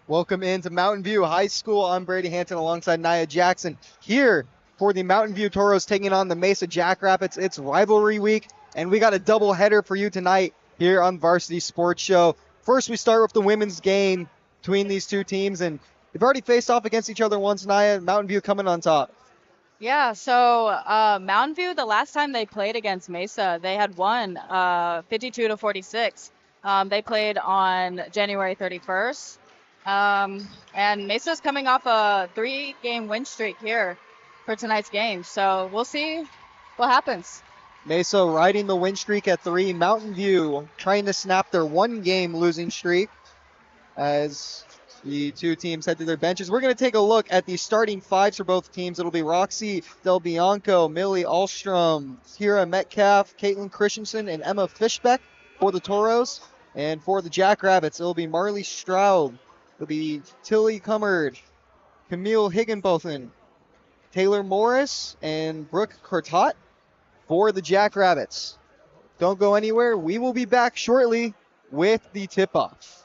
Welcome into Mountain View High School. I'm Brady Hanson alongside Nia Jackson here for the Mountain View Toros taking on the Mesa Jackrabbits. It's rivalry week, and we got a double header for you tonight here on Varsity Sports Show. First, we start with the women's game between these two teams, and they've already faced off against each other once. Nia, Mountain View coming on top. Yeah, so Mountain View, the last time they played against Mesa, they had won 52-46. They played on January 31st. And Mesa's coming off a 3-game win streak here for tonight's game. So we'll see what happens. Mesa riding the win streak at 3. Mountain View trying to snap their 1-game losing streak as the two teams head to their benches. We're going to take a look at the starting fives for both teams. It'll be Roxy Del Bianco, Millie Alstrom, Kira Metcalf, Caitlin Christensen, and Emma Fishbeck for the Toros. And for the Jackrabbits, it'll be Marley Stroud. It'll be Tilly Cummard, Camille Higginbotham, Taylor Morris, and Brooke Cortot for the Jackrabbits. Don't go anywhere. We will be back shortly with the tip-off.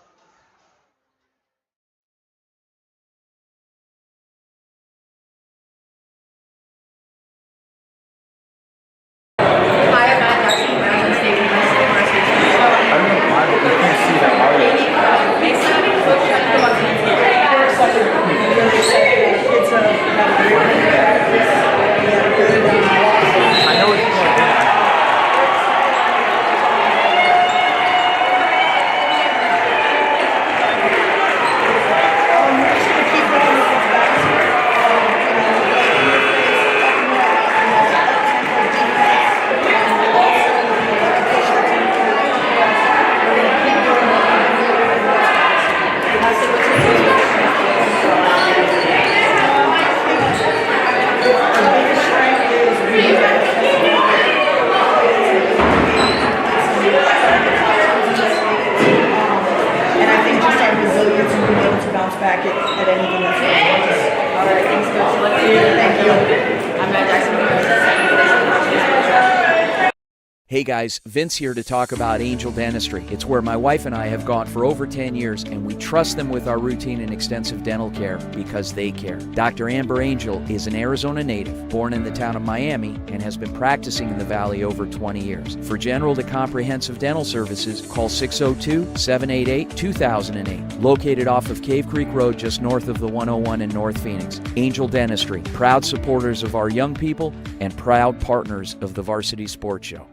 Hey guys, Vince here to talk about Angel Dentistry. It's where my wife and I have gone for over 10 years, and we trust them with our routine and extensive dental care because they care. Dr. Amber Angel is an Arizona native, born in the town of Miami, and has been practicing in the Valley over 20 years. For general to comprehensive dental services, call 602-788-2008. Located off of Cave Creek Road just north of the 101 in North Phoenix. Angel Dentistry, proud supporters of our young people and proud partners of the Varsity Sports Show.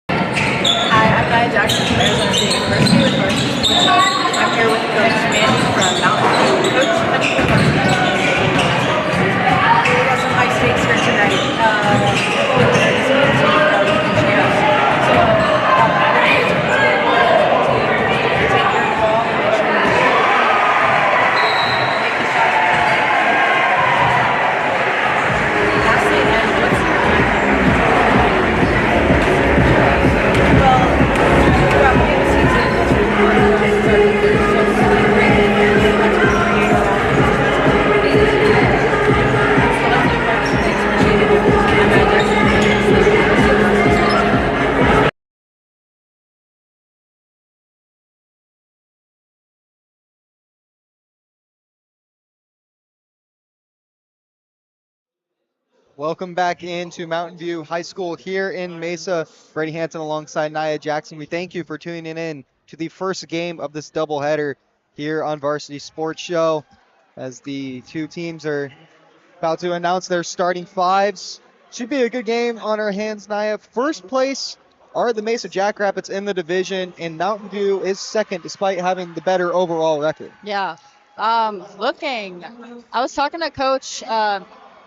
Hi, I'm Nia Jackson from Arizona State University with Varsity Sports Show. I'm here with Coach Manny from Mountain View. Coach, how do you feel about the game? We got some high stakes here tonight. Hopefully we're going to see some champs. So, we're going to take care of the ball and make sure we make the shots. Lastly, and what's your throughout the season, what's your Welcome back into Mountain View High School here in Mesa. Brady Hanson alongside Nia Jackson. We thank you for tuning in to the first game of this doubleheader here on Varsity Sports Show as the two teams are about to announce their starting fives. Should be a good game on our hands, Nia. First place are the Mesa Jackrabbits in the division, and Mountain View is second despite having the better overall record. Yeah. I was talking to Coach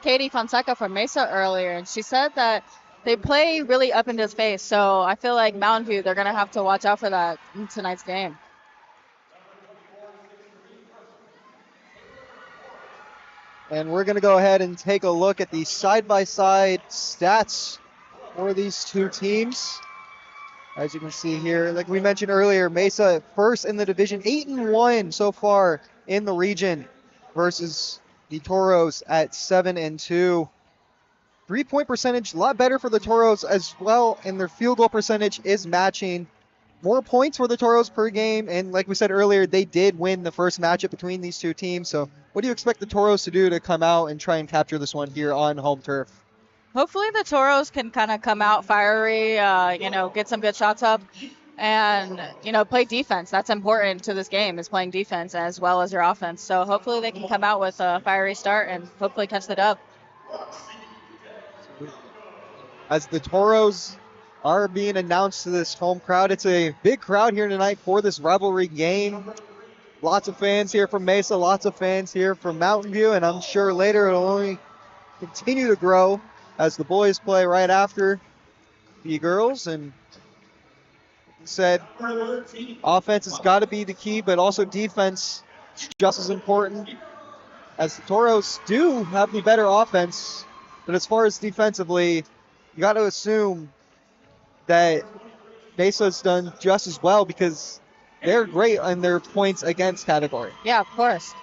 Katie Fonseca from Mesa earlier, and she said that they play really up into his face. So I feel like Mountain View, they're going to have to watch out for that in tonight's game. And we're going to go ahead and take a look at the side-by-side stats for these two teams. As you can see here, like we mentioned earlier, Mesa first in the division, 8-1 so far in the region versus the Toros at 7-2. 3-point percentage, a lot better for the Toros as well, and their field goal percentage is matching more points for the Toros per game, and like we said earlier, they did win the first matchup between these two teams. So, what do you expect the Toros to do to come out and try and capture this one here on home turf? Hopefully the Toros can kind of come out fiery, get some good shots up, and play defense. That's important to this game, is playing defense as well as your offense. So hopefully they can come out with a fiery start and hopefully catch the dub. As the Toros are being announced to this home crowd, it's a big crowd here tonight for this rivalry game. Lots of fans here from Mesa, lots of fans here from Mountain View, and I'm sure later it'll only continue to grow as the boys play right after the girls. And said offense has got to be the key, but also defense is just as important, as the Toros do have the better offense. But as far as defensively, you got to assume that Mesa's done just as well because they're great in their points against category. Yeah, of course.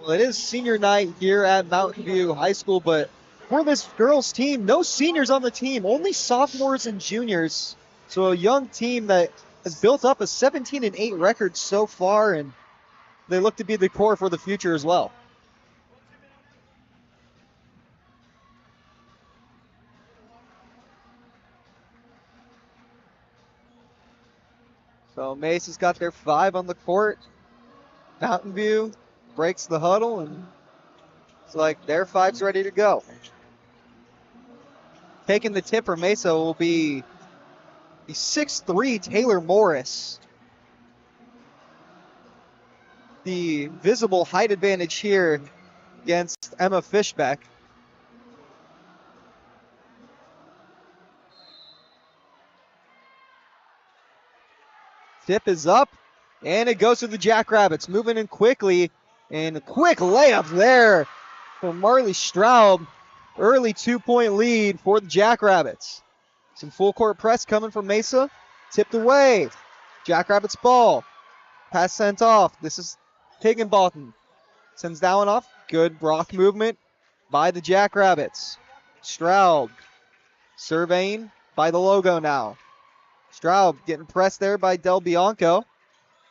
Well, it is senior night here at Mountain View High School, but for this girls team, no seniors on the team, only sophomores and juniors. So a young team that has built up a 17-8 record so far, and they look to be the core for the future as well. So Mesa's got their 5 on the court. Mountain View breaks the huddle, and it's like their 5's ready to go. Taking the tip for Mesa will be the 6'3" Taylor Morris. The visible height advantage here against Emma Fishbeck. Tip is up, and it goes to the Jackrabbits. Moving in quickly, and a quick layup there from Marley Straub. Early 2-point lead for the Jackrabbits. Some full court press coming from Mesa. Tipped away. Jackrabbits ball. Pass sent off. This is Higginbotham. Sends that one off. Good block movement by the Jackrabbits. Straub surveying by the logo now. Straub getting pressed there by Del Bianco.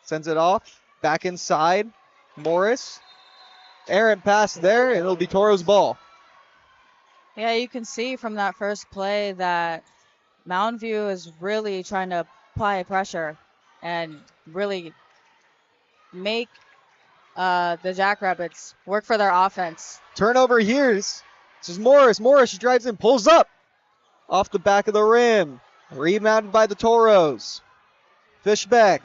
Sends it off. Back inside. Morris. Errant pass there, and it'll be Toro's ball. Yeah, you can see from that first play that Mountain View is really trying to apply pressure and really make the Jackrabbits work for their offense. Turnover here. This is Morris. Morris drives in, pulls up off the back of the rim. Rebounded by the Toros. Fishbeck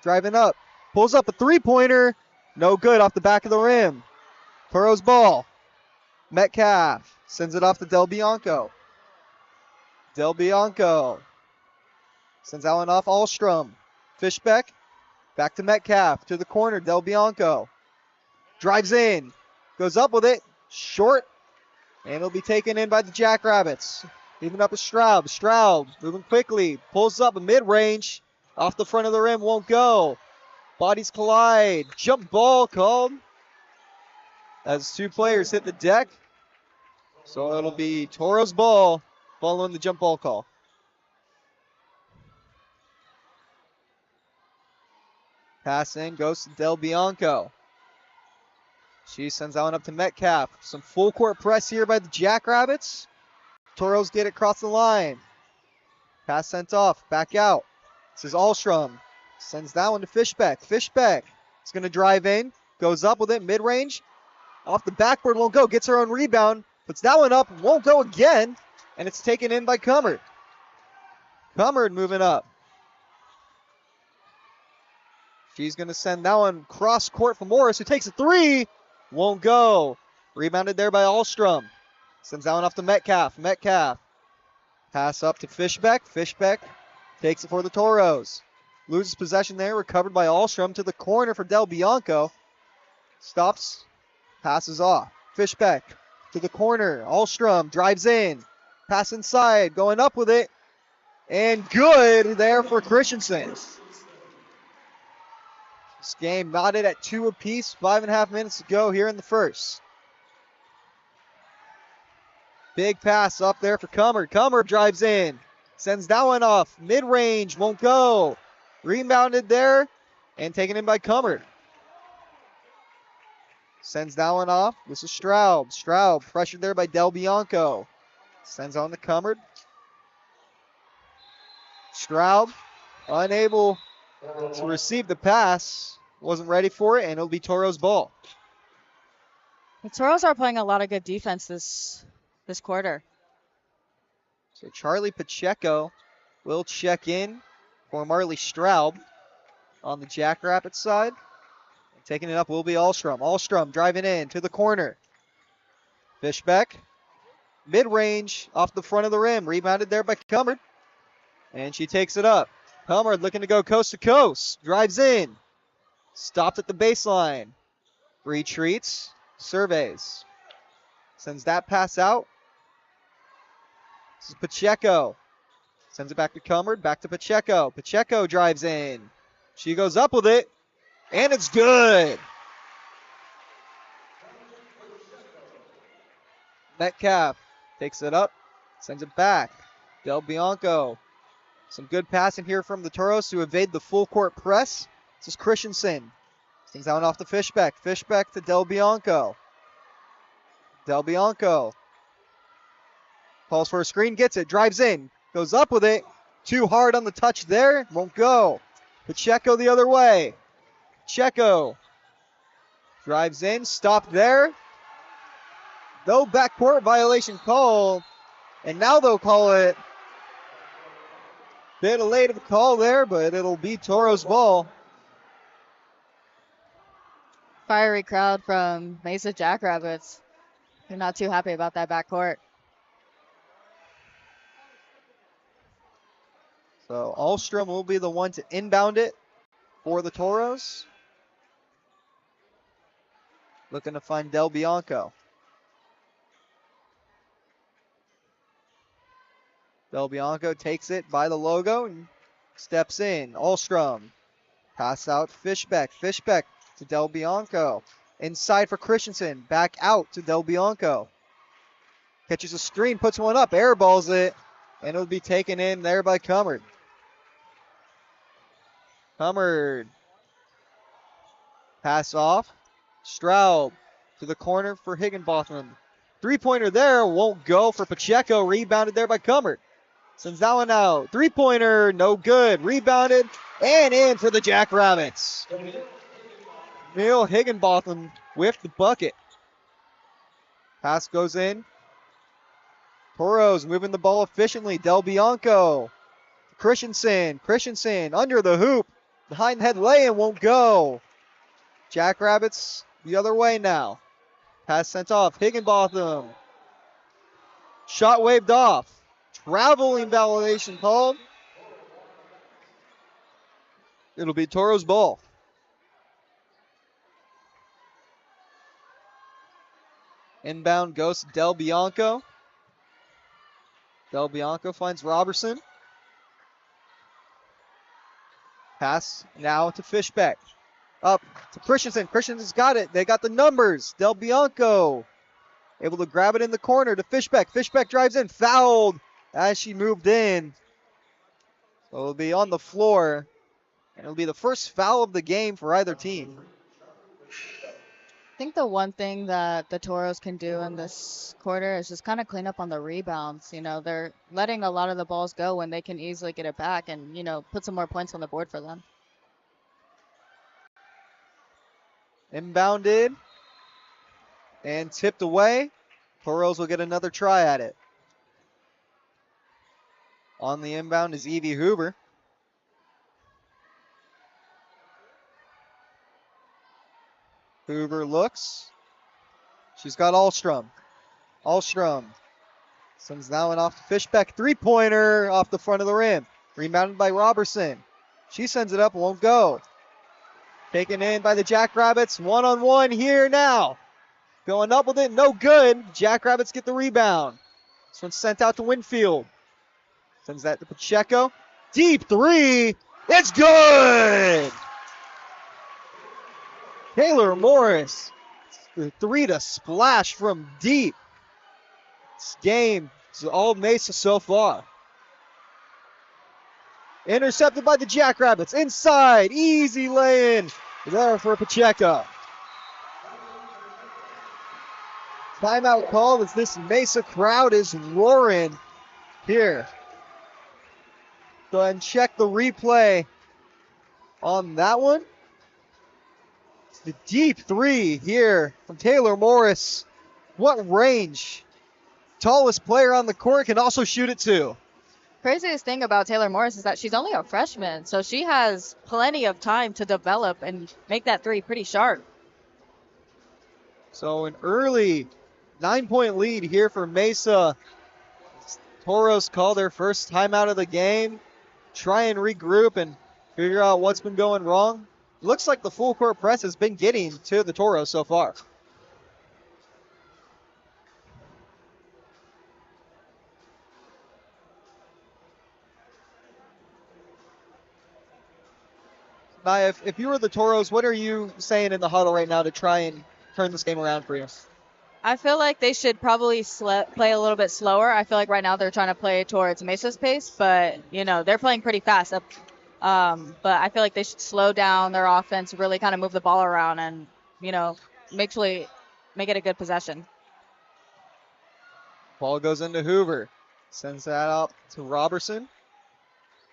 driving up. Pulls up a three-pointer. No good off the back of the rim. Toros ball. Metcalf sends it off to Del Bianco. Del Bianco sends that one off Alstrom. Fishbeck back to Metcalf to the corner. Del Bianco drives in. Goes up with it. Short. And it'll be taken in by the Jackrabbits. Even up with Straub. Straub moving quickly. Pulls up a mid-range. Off the front of the rim. Won't go. Bodies collide. Jump ball called as 2 players hit the deck. So it'll be Toro's ball following the jump ball call. Pass in goes to Del Bianco. She sends that one up to Metcalf. Some full court press here by the Jackrabbits. Toros get it across the line. Pass sent off. Back out. This is Alstrom. Sends that one to Fishbeck. Fishbeck is going to drive in. Goes up with it mid-range. Off the backboard, won't go. Gets her own rebound. Puts that one up. Won't go again. And it's taken in by Cummard. Cummard moving up. She's going to send that one cross court for Morris, who takes a 3. Won't go. Rebounded there by Alstrom. Sends that one off to Metcalf. Metcalf. Pass up to Fishbeck. Fishbeck takes it for the Toros. Loses possession there. Recovered by Alstrom to the corner for Del Bianco. Stops. Passes off. Fishbeck to the corner. Alstrom drives in. Pass inside. Going up with it. And good there for Christensen. This game knotted at 2 apiece. 5.5 minutes to go here in the first. Big pass up there for Cummer. Cummer drives in. Sends that one off. Mid-range. Won't go. Rebounded there. And taken in by Cummer. Sends that one off. This is Straub. Straub pressured there by Del Bianco. Sends on to Cummer. Straub unable to receive the pass. Wasn't ready for it, and it'll be Toro's ball. The Toros are playing a lot of good defense this quarter. So Charlie Pacheco will check in for Marley Straub on the Jackrabbit side. And taking it up will be Alstrom. Alstrom driving in to the corner. Fishbeck. Mid-range off the front of the rim. Rebounded there by Cummer. And she takes it up. Cummer looking to go coast to coast. Drives in. Stopped at the baseline. Retreats. Surveys. Sends that pass out. This is Pacheco. Sends it back to Cummer. Back to Pacheco. Pacheco drives in. She goes up with it. And it's good. Metcalf takes it up. Sends it back. Del Bianco. Some good passing here from the Toros to evade the full court press. This is Christensen. Things out off the Fishbeck. Fishbeck to Del Bianco. Del Bianco. Calls for a screen, gets it, drives in, goes up with it. Too hard on the touch there, won't go. Pacheco the other way. Pacheco drives in, stopped there. No backcourt violation called. And now they'll call it. Bit of late of a call there, but it'll be Toro's ball. Fiery crowd from Mesa Jackrabbits. They're not too happy about that backcourt. So Alstrom will be the one to inbound it for the Toros. Looking to find Del Bianco. Del Bianco takes it by the logo and steps in. Alstrom. Pass out Fishbeck. Fishbeck to Del Bianco. Inside for Christensen. Back out to Del Bianco. Catches a screen, puts one up, airballs it, and it'll be taken in there by Cummer. Cummer. Pass off. Straub to the corner for Higginbotham. Three-pointer there, won't go for Pacheco. Rebounded there by Cummer. Sends that one out. Three-pointer, no good. Rebounded and in for the Jackrabbits. Neil Higginbotham with the bucket. Pass goes in. Toros moving the ball efficiently. Del Bianco. Christensen. Christensen under the hoop. Behind the head lay-in won't go. Jackrabbits the other way now. Pass sent off. Higginbotham. Shot waved off. Traveling violation called. It'll be Toro's ball. Inbound goes to Del Bianco. Del Bianco finds Robertson. Pass now to Fishbeck. Up to Christensen. Christensen's got it. They got the numbers. Del Bianco able to grab it in the corner to Fishbeck. Fishbeck drives in. Fouled as she moved in. So it'll be on the floor. And it'll be the first foul of the game for either team. I think the one thing that the Toros can do in this quarter is just kind of clean up on the rebounds. You know, they're letting a lot of the balls go when they can easily get it back and, you know, put some more points on the board for them. Inbounded and tipped away. Toros will get another try at it. On the inbound is Evie Hoover. Hoover looks. She's got Alstrom. Alstrom sends that one off to Fishbeck. Three-pointer off the front of the rim. Rebounded by Robertson. She sends it up, won't go. Taken in by the Jackrabbits. One-on-one here now. Going up with it, no good. Jackrabbits get the rebound. This one's sent out to Winfield. Sends that to Pacheco. Deep three. It's good! Taylor Morris, the 3 to splash from deep. This game is all Mesa so far. Intercepted by the Jackrabbits. Inside. Easy lay-in there for Pacheco. Timeout called as this Mesa crowd is roaring here. Go ahead and check the replay on that one. The deep 3 here from Taylor Morris. What range. Tallest player on the court, can also shoot it too. Craziest thing about Taylor Morris is that she's only a freshman, so she has plenty of time to develop and make that 3 pretty sharp. So an early 9-point lead here for Mesa. Toros call their first timeout of the game. Try and regroup and figure out what's been going wrong. Looks like the full court press has been getting to the Toros so far. Now, if you were the Toros, what are you saying in the huddle right now to try and turn this game around for you? I feel like they should probably play a little bit slower. I feel like right now they're trying to play towards Mesa's pace, but, they're playing pretty fast. But I feel like they should slow down their offense, really kind of move the ball around and, make it a good possession. Ball goes into Hoover. Sends that up to Robertson.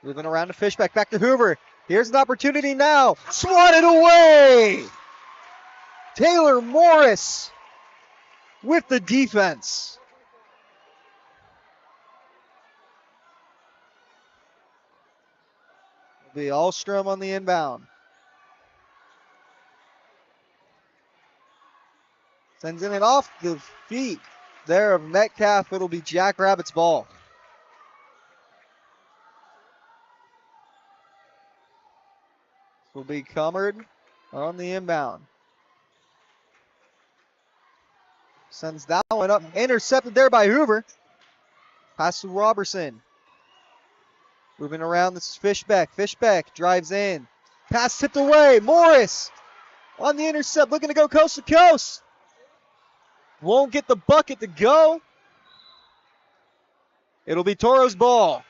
Moving around to Fishback. Back to Hoover. Here's an opportunity now. Swatted away! Taylor Morris with the defense. It'll be Alstrom on the inbound. Sends it off the feet there of Metcalf. It'll be Jackrabbits ball. Will be Cummard on the inbound. Sends that one up. Intercepted there by Hoover. Pass to Robertson. Moving around, this is Fishback. Fishback drives in. Pass tipped away. Morris on the intercept, looking to go coast to coast. Won't get the bucket to go. It'll be Toro's ball.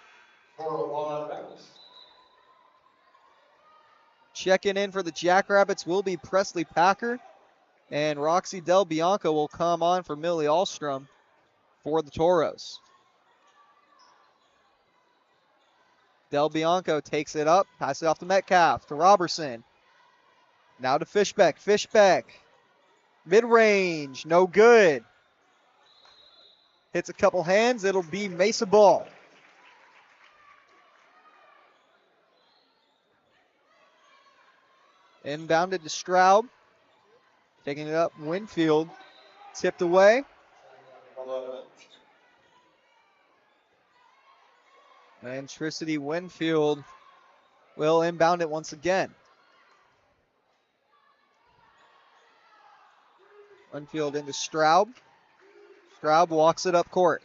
Checking in for the Jackrabbits will be Presley Packer. And Roxy Del Bianco will come on for Millie Alstrom for the Toros. Del Bianco takes it up, passes it off to Metcalf, to Robertson. Now to Fishback. Fishback. Mid-range, no good. Hits a couple hands, it'll be Mesa ball. Inbounded to Straub. Taking it up, Winfield. Tipped away. And Tricity Winfield will inbound it once again. Winfield into Straub. Straub walks it up court.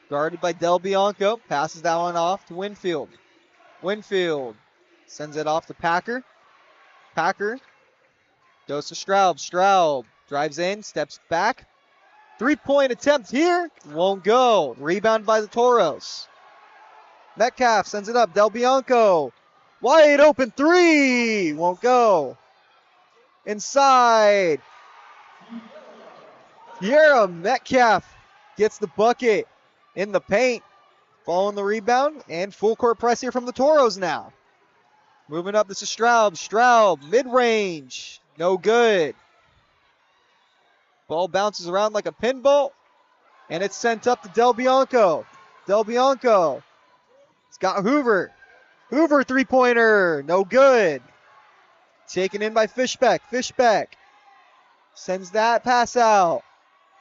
Guarded by Del Bianco. Passes that one off to Winfield. Winfield sends it off to Packer. Packer goes to Straub. Straub drives in, steps back. 3-point attempt here. Won't go. Rebound by the Toros. Metcalf sends it up. Del Bianco. Wide open 3. Won't go. Inside. Sierra Metcalf gets the bucket in the paint. Following the rebound and full court press here from the Toros now. Moving up, this is Straub. Straub, mid-range. No good. Ball bounces around like a pinball. And it's sent up to Del Bianco. Del Bianco. It's got Hoover. Hoover three-pointer. No good. Taken in by Fishback. Fishback sends that pass out.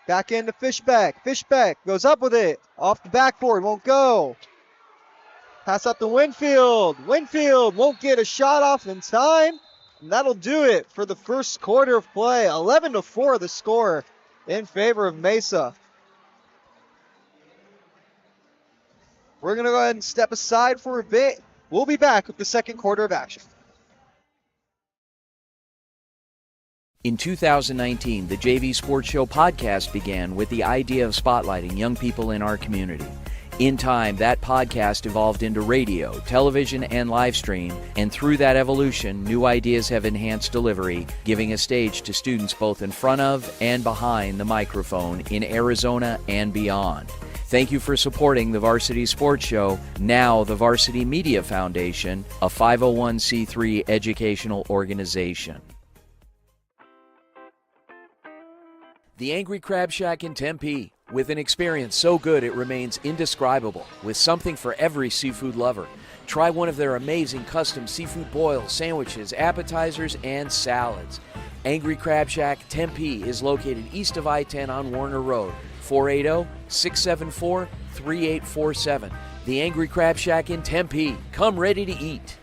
Back into Fishback. Fishback goes up with it. Off the backboard. Won't go. Pass up to Winfield. Winfield won't get a shot off in time. And that'll do it for the first quarter of play. 11-4 the score in favor of Mesa. We're going to go ahead and step aside for a bit. We'll be back with the second quarter of action. In 2019, the JV Sports Show podcast began with the idea of spotlighting young people in our community. In time, that podcast evolved into radio, television, and live stream, and through that evolution, new ideas have enhanced delivery, giving a stage to students both in front of and behind the microphone in Arizona and beyond. Thank you for supporting the Varsity Sports Show, now the Varsity Media Foundation, a 501c3 educational organization. The Angry Crab Shack in Tempe, with an experience so good it remains indescribable, with something for every seafood lover. Try one of their amazing custom seafood boils, sandwiches, appetizers, and salads. Angry Crab Shack Tempe is located east of I-10 on Warner Road, 480-674-3847. The Angry Crab Shack in Tempe. Come ready to eat.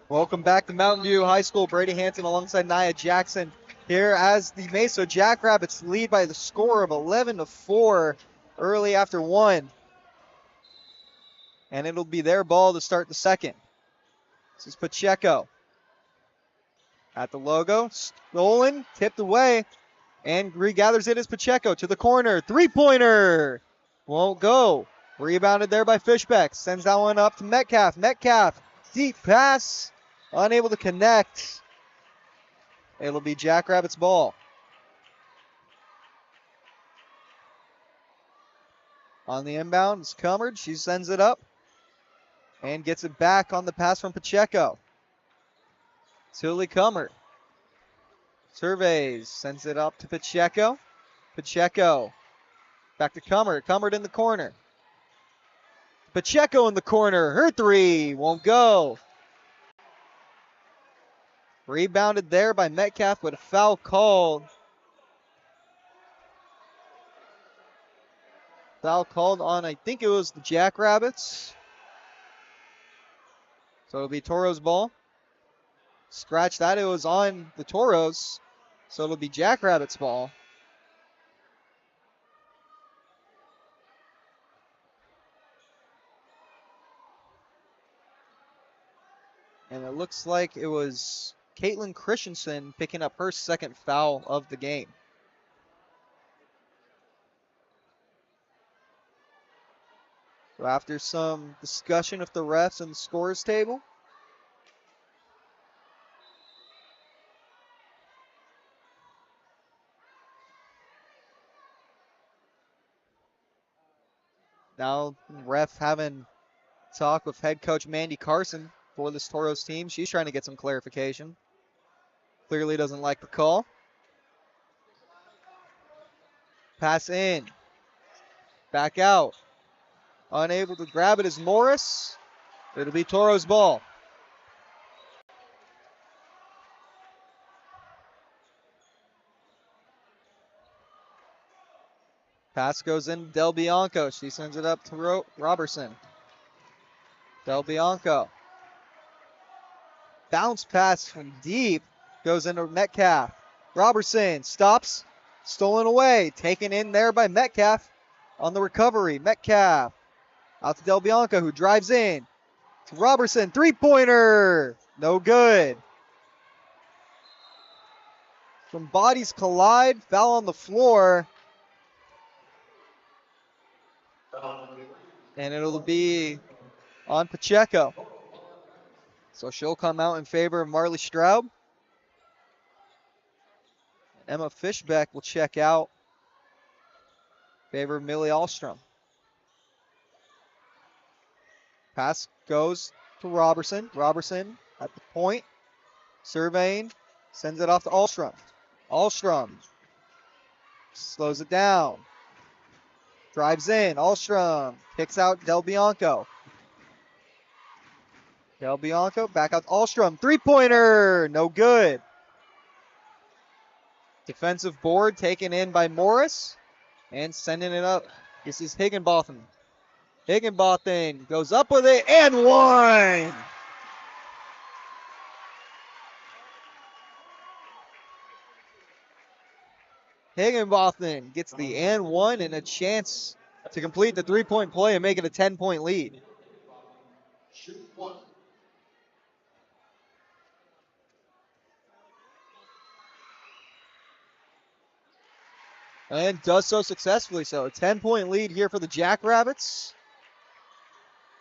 Welcome back to Mountain View High School. Brady Hanson alongside Nia Jackson here as the Mesa Jackrabbits lead by the score of 11-4 early after one. And it'll be their ball to start the second. This is Pacheco at the logo. Stolen, tipped away, and regathers it as Pacheco to the corner. Three-pointer won't go. Rebounded there by Fishbeck. Sends that one up to Metcalf. Metcalf, deep pass. Unable to connect. It'll be Jackrabbits ball. On the inbound, it's Cummard. She sends it up and gets it back on the pass from Pacheco. Tilly Cummard surveys, sends it up to Pacheco. Pacheco back to Cummard. Cummard in the corner. Pacheco in the corner. Her three won't go. Rebounded there by Metcalf with a foul called. Foul called on, I think it was the Jackrabbits. So it'll be Toros ball. Scratch that, it was on the Toros. So it'll be Jackrabbits ball. And it looks like it was Caitlin Christensen picking up her second foul of the game. So after some discussion with the refs and the scores table, now ref having talk with head coach Mandy Carson for this Toros team. She's trying to get some clarification. Clearly doesn't like the call. Pass in. Back out. Unable to grab it is Morris. It'll be Toros ball. Pass goes in Del Bianco. She sends it up to Robertson. Del Bianco. Bounce pass from deep. Goes into Metcalf. Robertson stops. Stolen away. Taken in there by Metcalf on the recovery. Metcalf out to Del Bianco, who drives in. To Robertson. Three-pointer. No good. When bodies collide, foul on the floor. And it'll be on Pacheco. So she'll come out in favor of Marley Straub. Emma Fishbeck will check out in favor of Millie Alstrom. Pass goes to Robertson. Robertson at the point. Surveying. Sends it off to Alstrom. Alstrom slows it down. Drives in. Alstrom kicks out Del Bianco. Del Bianco back out to Alstrom. Three-pointer. No good. Defensive board taken in by Morris and sending it up. This is Higginbotham. Higginbotham goes up with it and one. Higginbotham gets the and one and a chance to complete the 3-point play and make it a 10-point lead. And does so successfully. So a 10-point lead here for the Jackrabbits.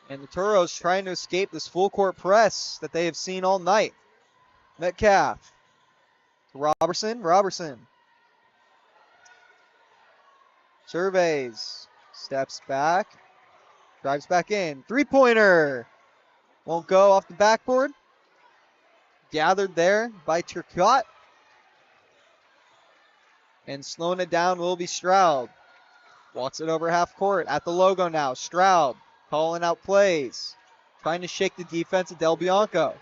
And the Toros trying to escape this full court press that they have seen all night. Metcalf to Robertson. Robertson surveys, steps back, drives back in. 3-pointer. Won't go off the backboard. Gathered there by Turcotte. And slowing it down will be Stroud. Walks it over half court at the logo now. Stroud calling out plays. Trying to shake the defense of Del Bianco.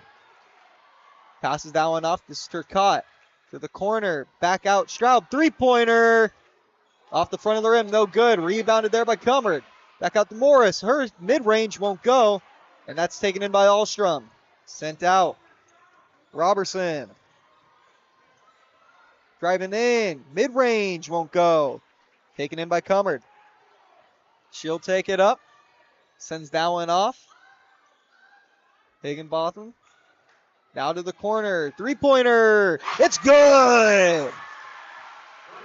Passes that one off to Turcotte. To the corner. Back out. Stroud. 3-pointer. Off the front of the rim. No good. Rebounded there by Cummard. Back out to Morris. Her mid-range won't go. And that's taken in by Ahlstrom. Sent out. Robertson. Driving in. Mid-range won't go. Taken in by Cummard. She'll take it up. Sends that one off. Higginbotham. Now to the corner. 3-pointer. It's good.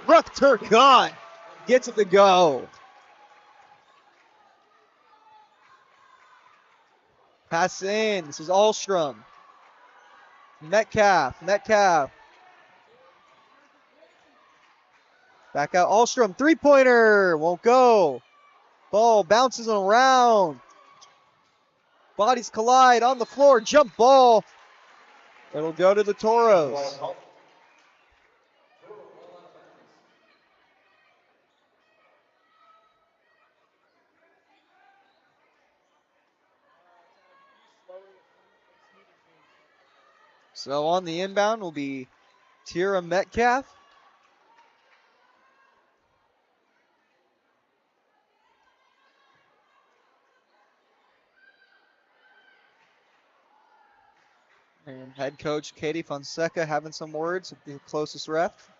Brooke Turcotte gets it to go. Pass in. This is Ahlstrom. Metcalf. Back out. Ahlstrom. 3-pointer. Won't go. Ball bounces around. Bodies collide on the floor. Jump ball. It'll go to the Toros. So on the inbound will be Tira Metcalf. And head coach Katie Fonseca having some words with the closest ref.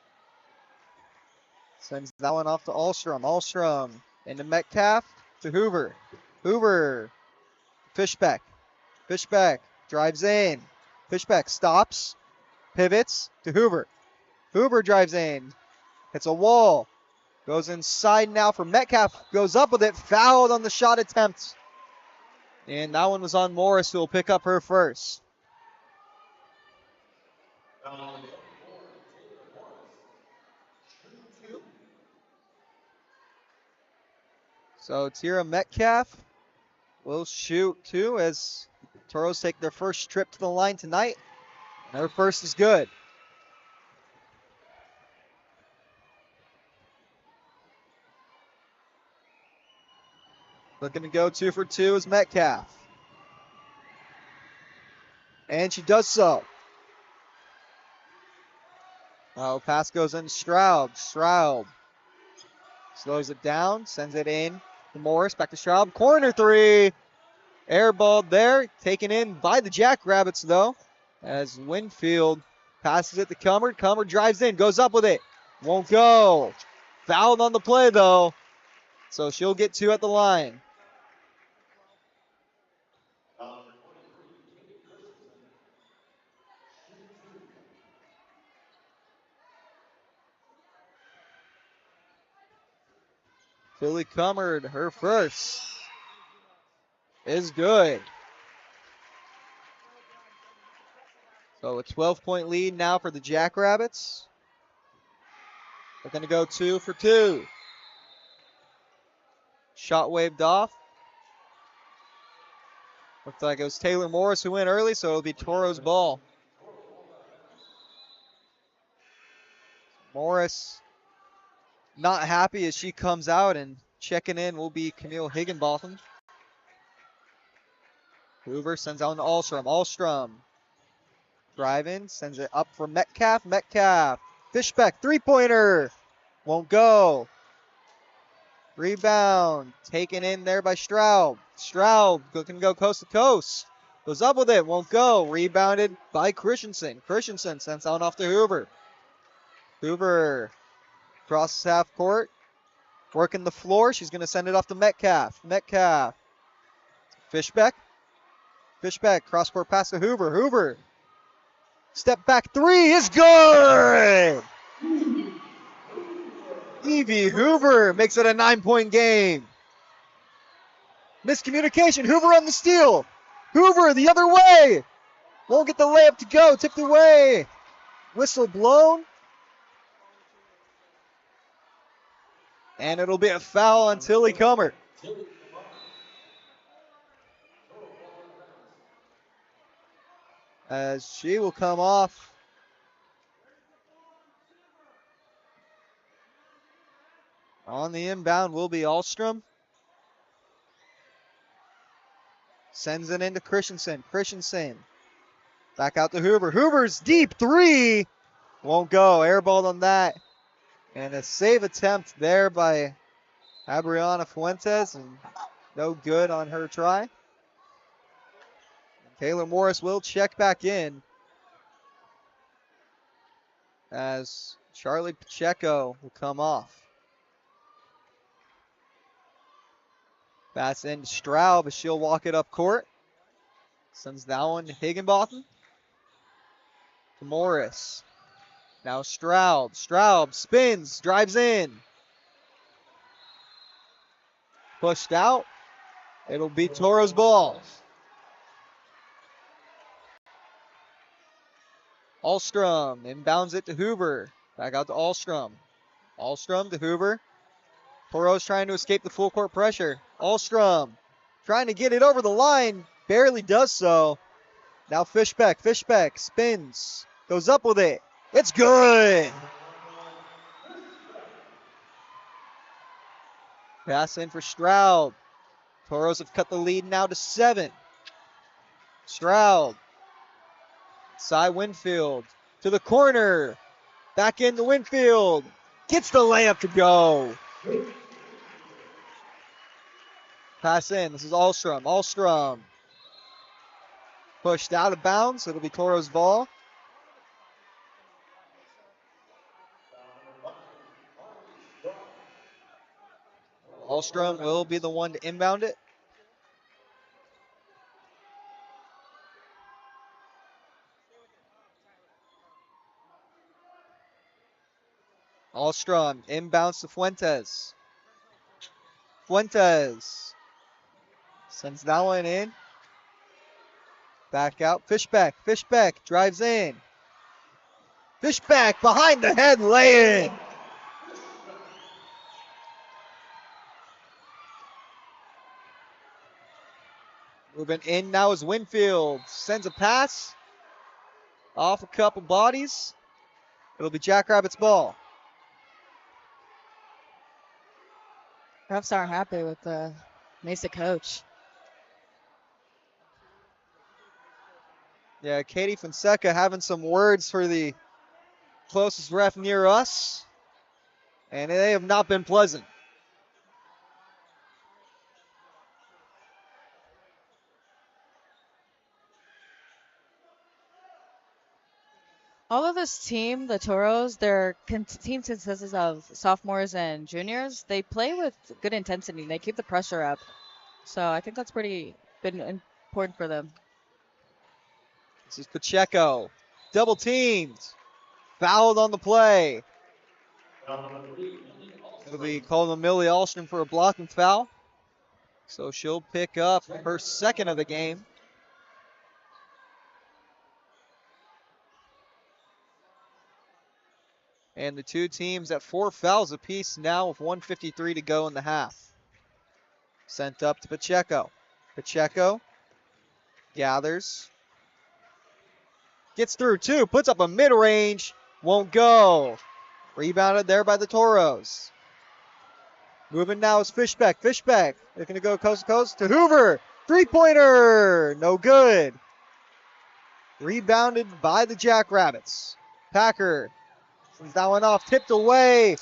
Sends that one off to Ahlstrom. Ahlstrom into Metcalf to Hoover. Hoover. Fishbeck. Fishbeck drives in. Fishbeck stops. Pivots to Hoover. Hoover drives in. Hits a wall. Goes inside now for Metcalf. Goes up with it. Fouled on the shot attempt. And that one was on Morris, who will pick up her first. So Tira Metcalf will shoot two as Toros take their first trip to the line tonight. And her first is good. Looking to go 2 for 2 is Metcalf. And she does so. Oh, pass goes in Stroud. Stroud slows it down, sends it in to Morris. Back to Stroud. Corner three. Airballed there. Taken in by the Jackrabbits, though, as Winfield passes it to Cummard. Cummard drives in, goes up with it. Won't go. Fouled on the play, though. So she'll get 2 at the line. Tilly Cummard, her first, is good. So a 12-point lead now for the Jackrabbits. They're going to go 2 for 2. Shot waved off. Looks like it was Taylor Morris who went early, so it'll be Toros ball. Morris not happy as she comes out, and checking in will be Camille Higginbotham. Hoover sends out to Ahlstrom. Ahlstrom driving, sends it up for Metcalf. Metcalf. Fishbeck, 3-pointer. Won't go. Rebound taken in there by Stroud. Stroud looking to go coast to coast. Goes up with it, won't go. Rebounded by Christensen. Christensen sends out off to Hoover. Hoover Crosses half court. Working the floor. She's going to send it off to Metcalf. Metcalf. Fishbeck. Fishbeck. Cross court pass to Hoover. Hoover. Step back three is good. Evie Hoover makes it a 9-point game. Miscommunication. Hoover on the steal. Hoover the other way. Won't get the layup to go. Tipped away. Whistle blown. And it'll be a foul on Tilly Comer. As she will come off. On the inbound will be Alstrom. Sends it into Christensen. Christensen. Back out to Hoover. Hoover's deep three. Won't go. Airballed on that. And a save attempt there by Abriana Fuentes. And no good on her try. Taylor Morris will check back in. As Charlie Pacheco will come off. Pass in to Straub as she'll walk it up court. Sends that one to Higginbotham. To Morris. Now Straub. Straub spins, drives in. Pushed out. It'll be Toro's ball. Alstrom inbounds it to Hoover. Back out to Alstrom. Alstrom to Hoover. Toro's trying to escape the full court pressure. Alstrom trying to get it over the line. Barely does so. Now Fishbeck. Fishbeck spins. Goes up with it. It's good. Pass in for Stroud. Toros have cut the lead now to 7. Stroud. Side Winfield. To the corner. Back into Winfield. Gets the layup to go. Pass in. This is Alstrom. Alstrom. Pushed out of bounds. It'll be Toro's ball. Alstrom will be the one to inbound it. Alstrom inbounds to Fuentes. Fuentes sends that one in. Back out. Fishbeck. Fishbeck drives in. Fishbeck behind the head lay-in. Moving in now is Winfield. Sends a pass. Off a couple bodies. It'll be Jackrabbits' ball. Refs aren't happy with the Mesa coach. Yeah, Katie Fonseca having some words for the closest ref near us. And they have not been pleasant. Although this team, the Toros, their team consists of sophomores and juniors, they play with good intensity. They keep the pressure up. So I think that's pretty been important for them. This is Pacheco. Double teamed. Fouled on the play. It'll be called on Millie Alston for a blocking foul. So she'll pick up her second of the game. And the two teams at 4 fouls apiece now with 1:53 to go in the half. Sent up to Pacheco. Pacheco gathers. Gets through 2. Puts up a mid-range. Won't go. Rebounded there by the Toros. Moving now is Fishbeck. Fishbeck. They're going to go coast to coast to Hoover. 3-pointer. No good. Rebounded by the Jackrabbits. Packer sends that one off. Tipped away.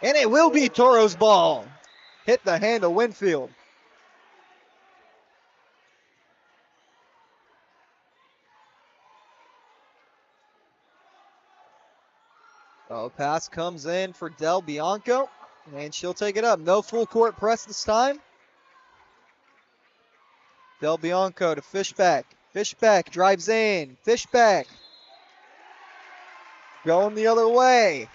And it will be Toro's ball. Hit the hand of Winfield. Oh, pass comes in for Del Bianco, and she'll take it up. No full court press this time. Del Bianco to Fishback. Fishback drives in. Fishback going the other way.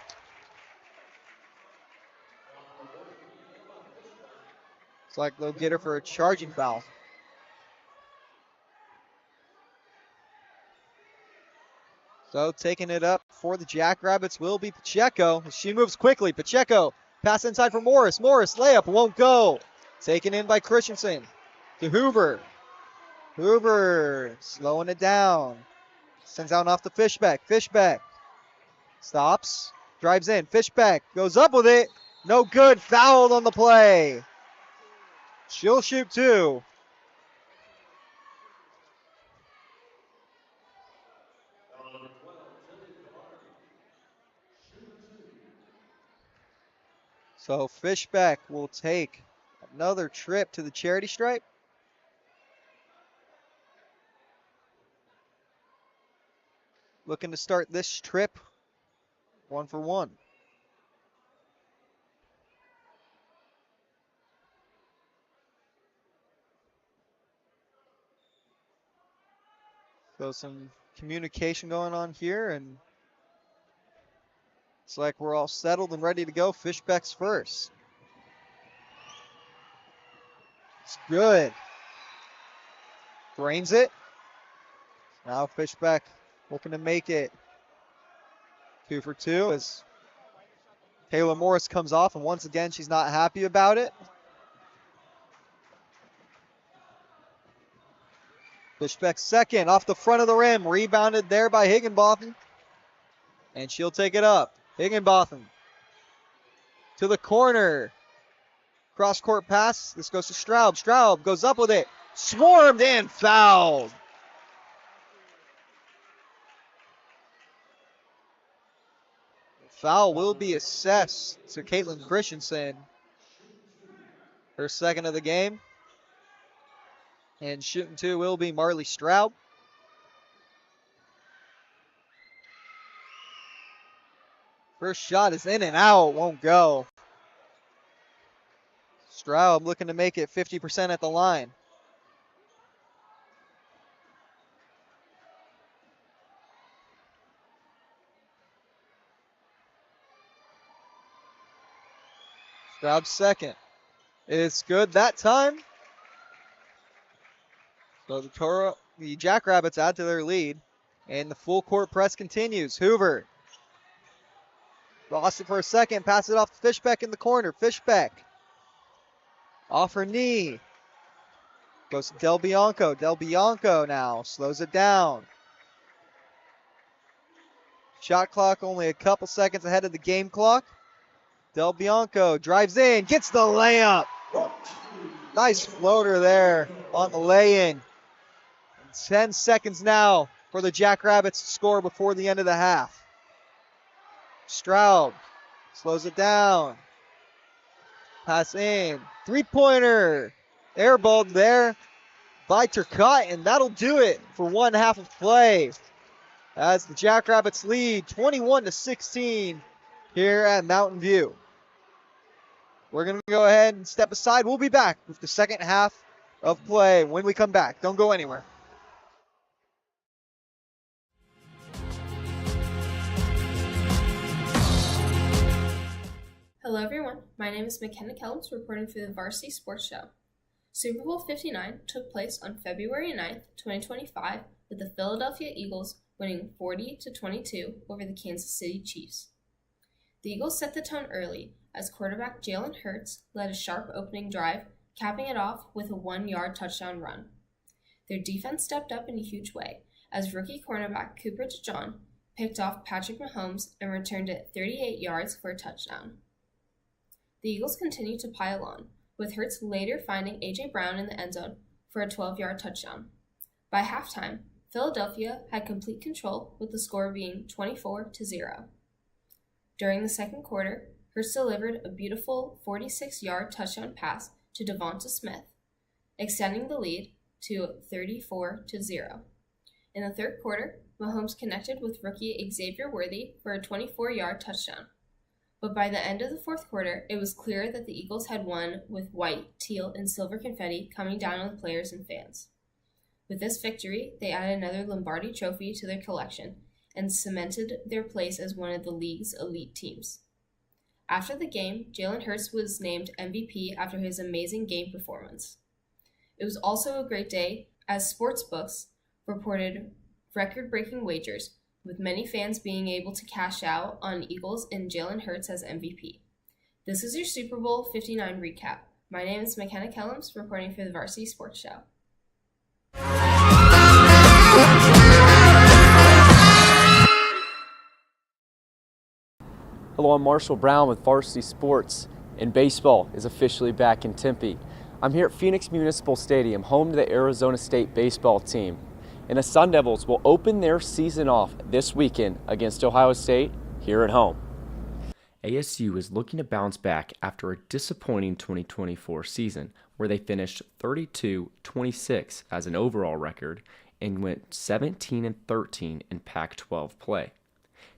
It's like they'll get her for a charging foul. So taking it up for the Jackrabbits will be Pacheco. She moves quickly. Pacheco, pass inside for Morris. Morris, layup, won't go. Taken in by Christensen to Hoover. Hoover slowing it down. Sends out off to Fishback. Fishback stops, drives in. Fishback goes up with it. No good. Fouled on the play. She'll shoot two. So Fishback will take another trip to the charity stripe. Looking to start this trip 1-for-1. So some communication going on here, and it's like we're all settled and ready to go. Fishback's first. It's good. Drains it. Now Fishback looking to make it 2 for 2 as Taylor Morris comes off, and once again she's not happy about it. Fishback second off the front of the rim. Rebounded there by Higginbotham. And she'll take it up. Higginbotham to the corner. Cross-court pass. This goes to Straub. Straub goes up with it. Swarmed and fouled. Foul will be assessed to Caitlin Christensen. Her second of the game. And shooting two will be Marley Straub. First shot is in and out, won't go. Straub looking to make it 50% at the line. Straub second. It's good that time. So the Jackrabbits add to their lead. And the full court press continues. Hoover lost it for a second. Pass it off to Fishback in the corner. Fishback off her knee. Goes to Del Bianco. Del Bianco now slows it down. Shot clock only a couple seconds ahead of the game clock. Del Bianco drives in. Gets the layup. Nice floater there on the lay-in. 10 seconds now for the Jackrabbits to score before the end of the half. Straub slows it down. Pass in. Three-pointer. Airballed there by Turcotte, and that'll do it for one half of play. As the Jackrabbits lead 21-16 here at Mountain View. We're going to go ahead and step aside. We'll be back with the second half of play when we come back. Don't go anywhere. Hello everyone, my name is McKenna Kelms reporting for the Varsity Sports Show. Super Bowl 59 took place on February 9th, 2025 with the Philadelphia Eagles winning 40-22 over the Kansas City Chiefs. The Eagles set the tone early as quarterback Jalen Hurts led a sharp opening drive, capping it off with a 1-yard touchdown run. Their defense stepped up in a huge way as rookie cornerback Cooper DeJean picked off Patrick Mahomes and returned it 38 yards for a touchdown. The Eagles continued to pile on, with Hurts later finding A.J. Brown in the end zone for a 12-yard touchdown. By halftime, Philadelphia had complete control with the score being 24-0. During the second quarter, Hurts delivered a beautiful 46-yard touchdown pass to Devonta Smith, extending the lead to 34-0. In the third quarter, Mahomes connected with rookie Xavier Worthy for a 24-yard touchdown. But by the end of the fourth quarter, it was clear that the Eagles had won with white, teal, and silver confetti coming down on the players and fans. With this victory, they added another Lombardi trophy to their collection and cemented their place as one of the league's elite teams. After the game, Jalen Hurts was named MVP after his amazing game performance. It was also a great day as sportsbooks reported record-breaking wagers, with many fans being able to cash out on Eagles and Jalen Hurts as MVP. This is your Super Bowl 59 recap. My name is McKenna Kellums, reporting for the Varsity Sports Show. Hello, I'm Marshall Brown with Varsity Sports, and baseball is officially back in Tempe. I'm here at Phoenix Municipal Stadium, home to the Arizona State baseball team. And the Sun Devils will open their season off this weekend against Ohio State here at home. ASU is looking to bounce back after a disappointing 2024 season where they finished 32-26 as an overall record and went 17-13 in Pac-12 play.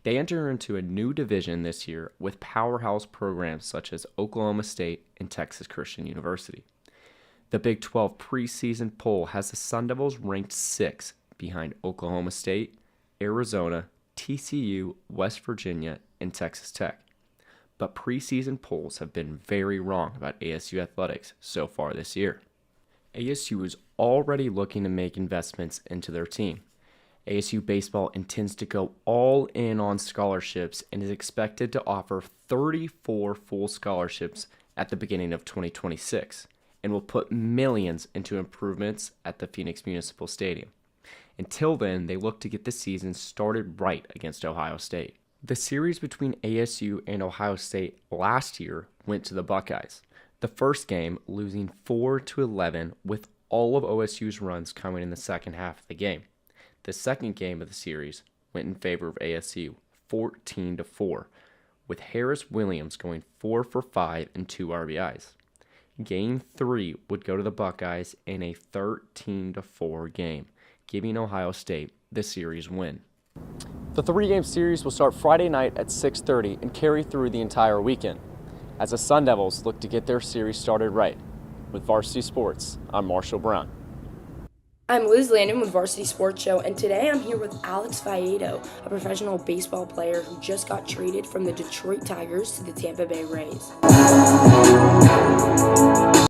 They enter into a new division this year with powerhouse programs such as Oklahoma State and Texas Christian University. The Big 12 preseason poll has the Sun Devils ranked 6th behind Oklahoma State, Arizona, TCU, West Virginia, and Texas Tech. But preseason polls have been very wrong about ASU athletics so far this year. ASU is already looking to make investments into their team. ASU baseball intends to go all in on scholarships and is expected to offer 34 full scholarships at the beginning of 2026 and will put millions into improvements at the Phoenix Municipal Stadium. Until then, they look to get the season started right against Ohio State. The series between ASU and Ohio State last year went to the Buckeyes. The first game losing 4-11 with all of OSU's runs coming in the second half of the game. The second game of the series went in favor of ASU, 14-4, with Harris Williams going 4 for 5 and 2 RBIs. Game 3 would go to the Buckeyes in a 13-4 game, giving Ohio State the series win. The 3-game series will start Friday night at 6:30 and carry through the entire weekend, as the Sun Devils look to get their series started right. With Varsity Sports, I'm Marshall Brown. I'm Liz Landon with Varsity Sports Show, and today I'm here with Alex Vallejo, a professional baseball player who just got traded from the Detroit Tigers to the Tampa Bay Rays.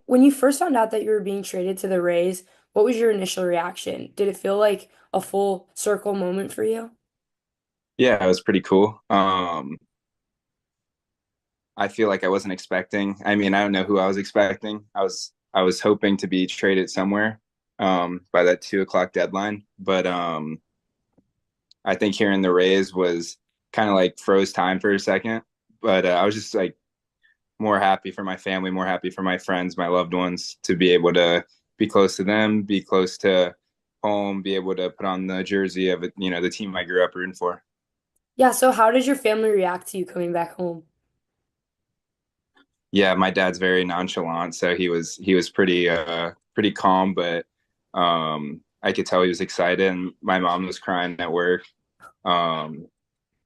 When you first found out that you were being traded to the Rays, what was your initial reaction? Did it feel like a full circle moment for you? Yeah, it was pretty cool. I feel like I wasn't expecting. I mean, I don't know who I was expecting. I was hoping to be traded somewhere by that 2 o'clock deadline. But I think hearing the Rays was kind of like froze time for a second. But I was just like more happy for my family, more happy for my friends, my loved ones, to be able to be close to them, be close to home, be able to put on the jersey of the team I grew up rooting for. Yeah, so how did your family react to you coming back home? Yeah, my dad's very nonchalant, so he was pretty calm, but I could tell he was excited. And my mom was crying at work,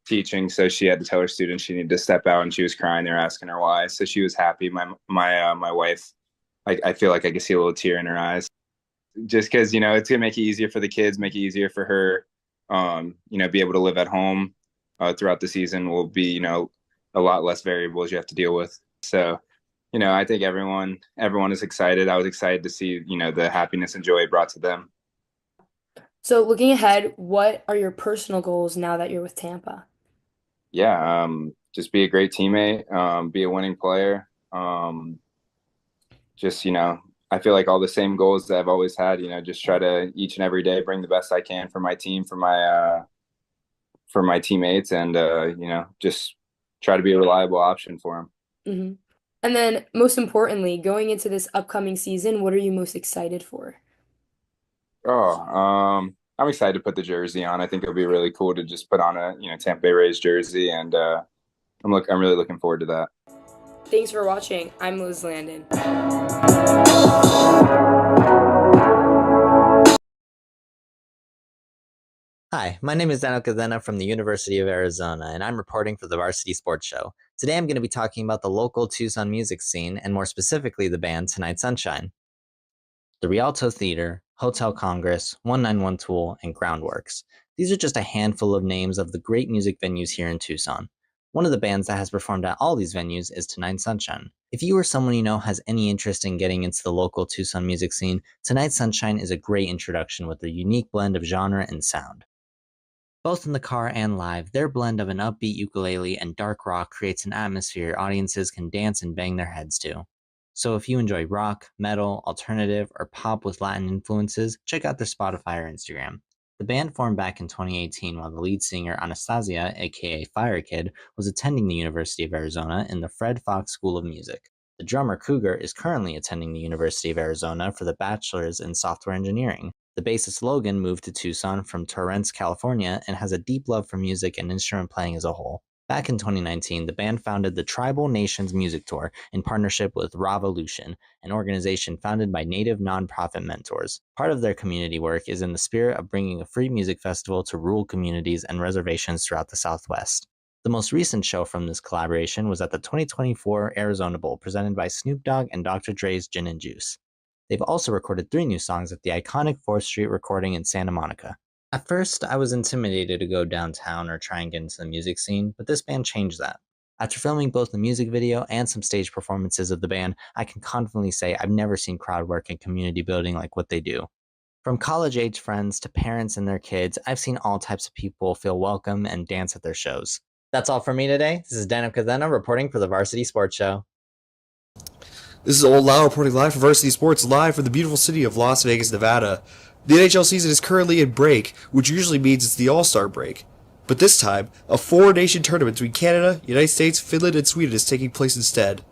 teaching, so she had to tell her students she needed to step out, and she was crying. They were asking her why, so she was happy. My wife, I feel like I could see a little tear in her eyes, just because it's gonna make it easier for the kids, make it easier for her, be able to live at home throughout the season. Will be a lot less variables you have to deal with. So, I think everyone is excited. I was excited to see, the happiness and joy it brought to them. So looking ahead, what are your personal goals now that you're with Tampa? Yeah, just be a great teammate, be a winning player. Just, I feel like all the same goals that I've always had, just try to each and every day bring the best I can for my team, for my teammates, and, just try to be a reliable option for them. Mm-hmm. And then most importantly, going into this upcoming season, what are you most excited for? I'm excited to put the jersey on. I think it'll be really cool to just put on a Tampa Bay Rays jersey, and I'm really looking forward to that. Thanks for watching. I'm Liz Landon. Hi, my name is Daniel Cadena from the University of Arizona, and I'm reporting for the Varsity Sports Show. Today I'm going to be talking about the local Tucson music scene, and more specifically the band Tonight Sunshine. The Rialto Theater, Hotel Congress, 191 Tool, and Groundworks. These are just a handful of names of the great music venues here in Tucson. One of the bands that has performed at all these venues is Tonight Sunshine. If you or someone you know has any interest in getting into the local Tucson music scene, Tonight Sunshine is a great introduction with a unique blend of genre and sound. Both in the car and live, their blend of an upbeat ukulele and dark rock creates an atmosphere audiences can dance and bang their heads to. So if you enjoy rock, metal, alternative, or pop with Latin influences, check out their Spotify or Instagram. The band formed back in 2018 while the lead singer Anastasia, aka Fire Kid, was attending the University of Arizona in the Fred Fox School of Music. The drummer Cougar is currently attending the University of Arizona for the Bachelor's in Software Engineering. The bassist Logan moved to Tucson from Torrance, California, and has a deep love for music and instrument playing as a whole. Back in 2019, the band founded the Tribal Nations Music Tour in partnership with Ravolution, an organization founded by Native nonprofit mentors. Part of their community work is in the spirit of bringing a free music festival to rural communities and reservations throughout the Southwest. The most recent show from this collaboration was at the 2024 Arizona Bowl, presented by Snoop Dogg and Dr. Dre's Gin and Juice. They've also recorded 3 new songs at the iconic 4th Street recording in Santa Monica. At first, I was intimidated to go downtown or try and get into the music scene, but this band changed that. After filming both the music video and some stage performances of the band, I can confidently say I've never seen crowd work and community building like what they do. From college-age friends to parents and their kids, I've seen all types of people feel welcome and dance at their shows. That's all for me today. This is Daniel Cadena reporting for the Varsity Sports Show. This is Old Lau reporting live from Varsity Sports, live from the beautiful city of Las Vegas, Nevada. The NHL season is currently in break, which usually means it's the All-Star break. But this time, a 4-nation tournament between Canada, United States, Finland, and Sweden is taking place instead.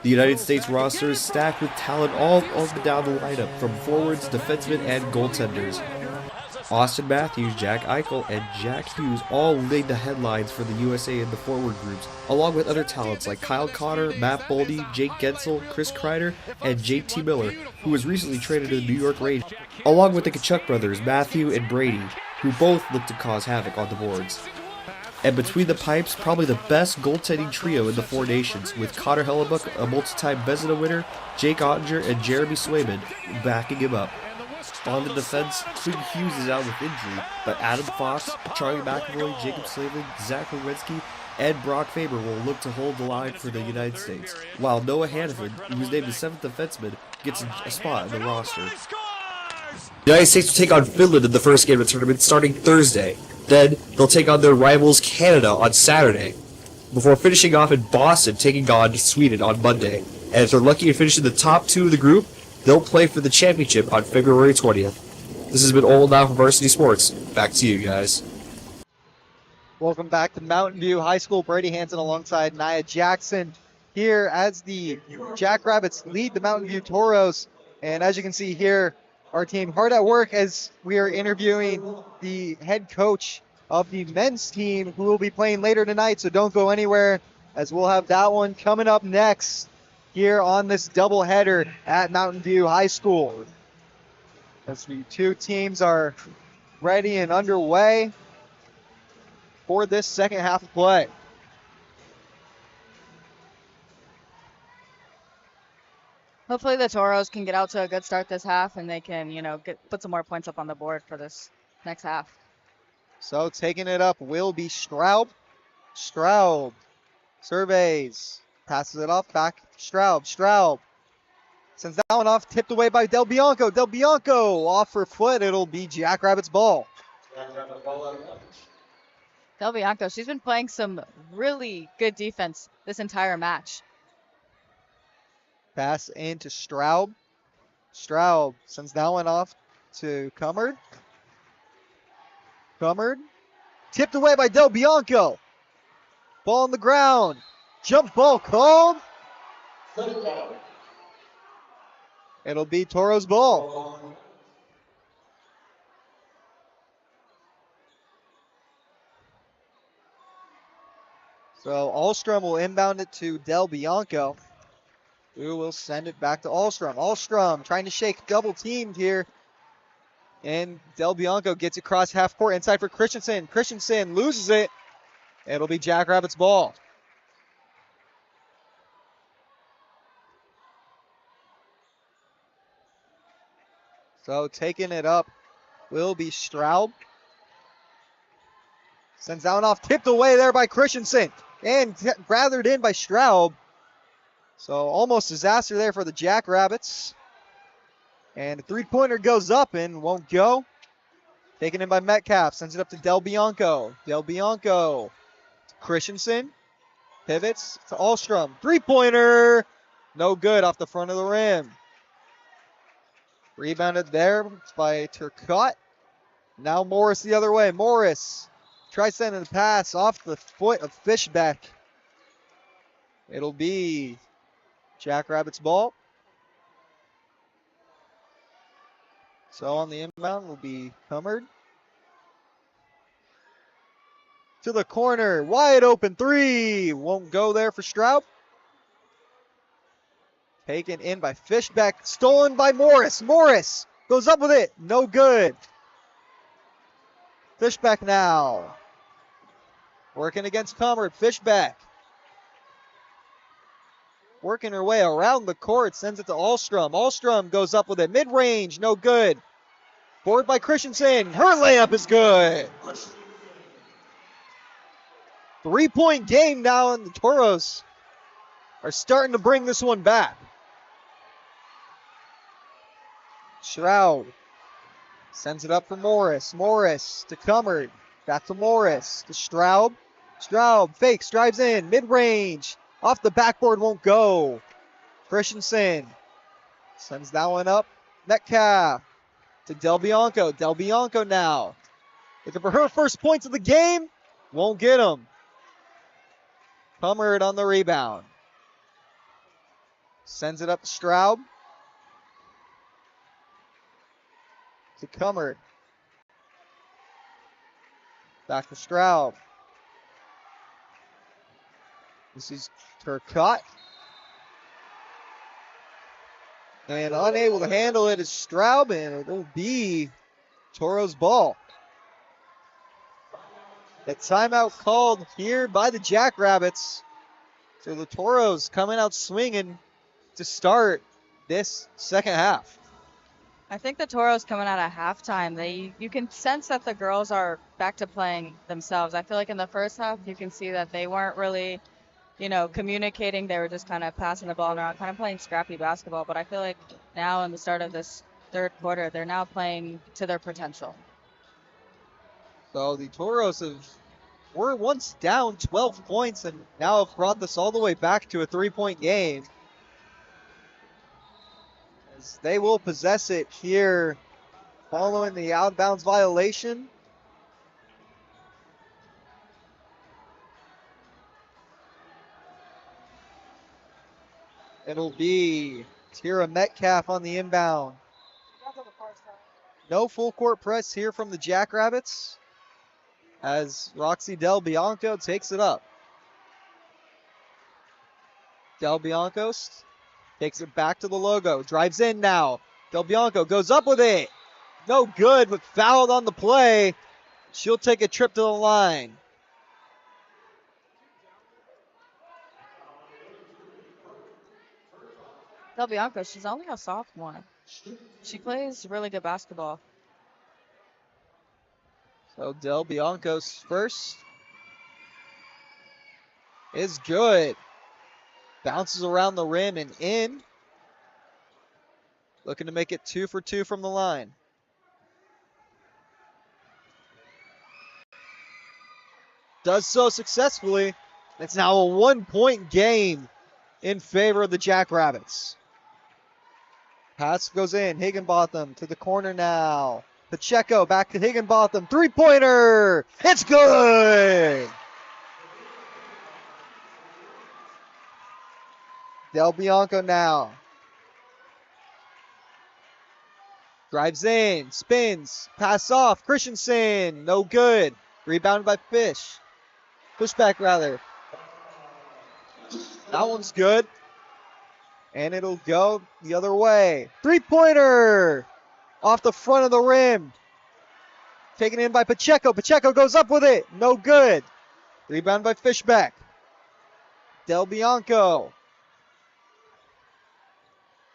The United States roster is stacked with talent all up and down the lineup, from forwards, defensemen, and goaltenders. Austin Matthews, Jack Eichel, and Jack Hughes all lead the headlines for the USA in the forward groups, along with other talents like Kyle Connor, Matt Boldy, Jake Gensel, Chris Kreider, and JT Miller, who was recently traded to the New York Rangers, along with the Kachuk brothers, Matthew and Brady, who both look to cause havoc on the boards. And between the pipes, probably the best goaltending trio in the 4 nations, with Connor Hellebuck, a multi-time Vezina winner, Jake Ottinger, and Jeremy Swayman backing him up. On the defense, Quinn Hughes is out with injury, but Adam Fox, Charlie McAvoy, Jacob Slavin, Zach Werenski, and Brock Faber will look to hold the line for the United States, while Noah Hanifin, who was named the 7th defenseman, gets a spot in the roster. The United States will take on Finland in the first game of the tournament starting Thursday. Then, they'll take on their rivals Canada on Saturday, before finishing off in Boston, taking on Sweden on Monday. And if they're lucky to finish in the top 2 of the group, they'll play for the championship on February 20th. This has been Old Now from Varsity Sports. Back to you guys. Welcome back to Mountain View High School. Brady Hansen alongside Nia Jackson here as the Jackrabbits lead the Mountain View Toros. And as you can see here, our team hard at work as we are interviewing the head coach of the men's team who will be playing later tonight. So don't go anywhere as we'll have that one coming up next here on this doubleheader at Mountain View High School. As the 2 teams are ready and underway for this second half of play. Hopefully the Toros can get out to a good start this half and they can, put some more points up on the board for this next half. So taking it up will be Straub. Straub surveys, passes it off back. Straub sends that one off, tipped away by Del Bianco. Del Bianco off her foot. It'll be Jackrabbits ball. Del Bianco, she's been playing some really good defense this entire match. Pass into Straub. Straub sends that one off to Cummard. Cummard tipped away by Del Bianco. Ball on the ground. Jump ball called. It'll be Toro's ball. So Alstrom will inbound it to Del Bianco, who will send it back to Alstrom. Alstrom trying to shake double teamed here And Del Bianco gets across half court inside for Christensen. Christensen loses it. It'll be Jackrabbits ball. So taking it up will be Straub. Sends that one off, tipped away there by Christensen. And gathered in by Straub. So almost disaster there for the Jackrabbits. And the three-pointer goes up and won't go. Taken in by Metcalf. Sends it up to Del Bianco. Del Bianco. Christensen. Pivots to Alstrom. Three-pointer. No good off the front of the rim. Rebounded there by Turcotte. Now Morris the other way. Morris tries sending the pass off the foot of Fishbeck. It'll be Jackrabbits ball. So on the inbound will be Hummard. To the corner. Wide open three. Won't go there for Straub. Taken in by Fishbeck. Stolen by Morris. Morris goes up with it. No good. Fishbeck now. Working against Hummard. Fishbeck. Working her way around the court. Sends it to Alstrom. Alstrom goes up with it. Mid-range. No good. Board by Christensen. Her layup is good. 3-point game now, and the Toros are starting to bring this one back. Shroud sends it up for Morris. Morris to Hummard. Back to Morris. To Straub. Straub fakes, drives in. Mid-range. Off the backboard, won't go. Christensen sends that one up. Metcalf to Del Bianco. Del Bianco now. Looking for her first points of the game. Won't get them. Hummard on the rebound. Sends it up to Straub. To Hummard. Back to Straub. This is Turcotte. And unable to handle it is Straub, and it'll be Toro's ball. A timeout called here by the Jackrabbits. So the Toros coming out swinging to start this second half. I think the Toros coming out at halftime, you can sense that the girls are back to playing themselves. I feel like in the first half, you can see that they weren't really, communicating. They were just kind of passing the ball around, kind of playing scrappy basketball. But I feel like now in the start of this third quarter, they're now playing to their potential. So the Toros were once down 12 points and now have brought this all the way back to a 3-point game. As they will possess it here following the out-of-bounds violation. It'll be Tira Metcalf on the inbound. No full court press here from the Jackrabbits as Roxy Del Bianco takes it up. Del Bianco takes it back to the logo. Drives in now. Del Bianco goes up with it. No good, but fouled on the play. She'll take a trip to the line. Del Bianco, she's only a sophomore. She plays really good basketball. So Del Bianco's first is good. Bounces around the rim and in. Looking to make it 2 for 2 from the line. Does so successfully. It's now a 1-point game in favor of the Jackrabbits. Pass goes in. Higginbotham to the corner now. Pacheco back to Higginbotham. Three-pointer. It's good. Del Bianco now. Drives in. Spins. Pass off. Christensen. No good. Rebounded by Fish. Pushback rather. That one's good. And it'll go the other way. Three-pointer. Off the front of the rim. Taken in by Pacheco. Pacheco goes up with it. No good. Rebound by Fishback. Del Bianco.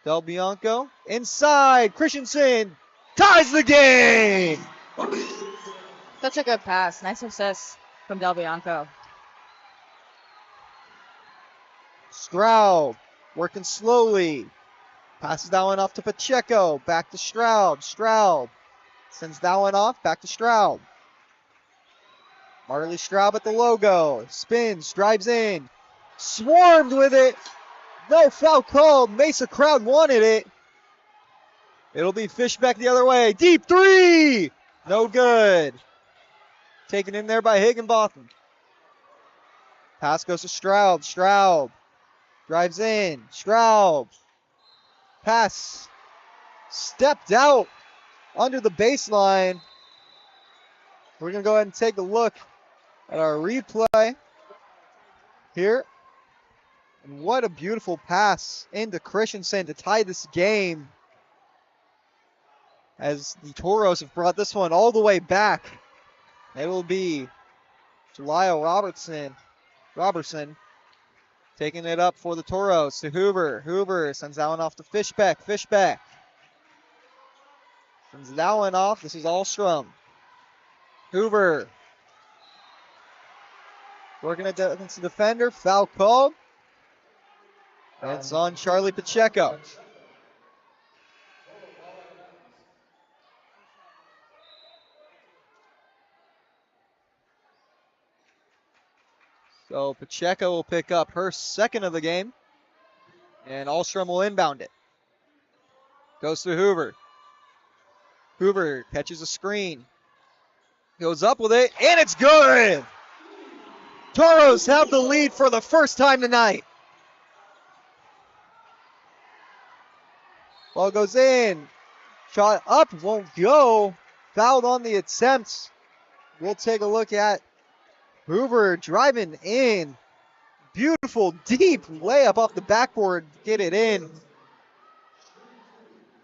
Del Bianco inside. Christensen ties the game. Such a good pass. Nice assist from Del Bianco. Stroud working slowly. Passes that one off to Pacheco. Back to Stroud. Stroud sends that one off. Back to Stroud. Marley Stroud at the logo. Spins. Drives in. Swarmed with it. No foul called. Mesa crowd wanted it. It'll be Fishback the other way. Deep three. No good. Taken in there by Higginbotham. Pass goes to Stroud. Stroud drives in. Stroud. Pass. Stepped out under the baseline. We're going to go ahead and take a look at our replay here. And what a beautiful pass into Christensen to tie this game, as the Toros have brought this one all the way back. It will be Jalio Robertson taking it up for the Toros to Hoover. Hoover sends that one off to Fishback. Fishback sends that one off. This is Alstrom. Hoover working against the defender. Foul called. It's on Charlie Pacheco. So Pacheco will pick up her second of the game, and Alstrom will inbound it. Goes to Hoover. Hoover catches a screen. Goes up with it, and it's good! Toros have the lead for the first time tonight. Ball goes in. Shot up, won't go. Fouled on the attempts. We'll take a look at Hoover driving in. Beautiful, deep layup off the backboard. Get it in.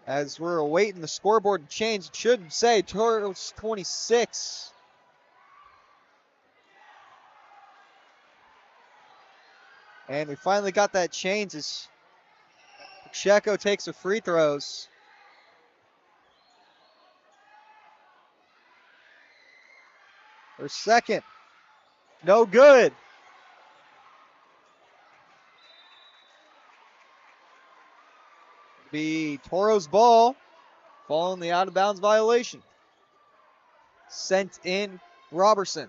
As we're awaiting the scoreboard to change, it should say Toros 26. And we finally got that change as Pacheco takes the free throws. Her second. No good. Be Toro's ball. Following the out of bounds violation. Sent in Robertson.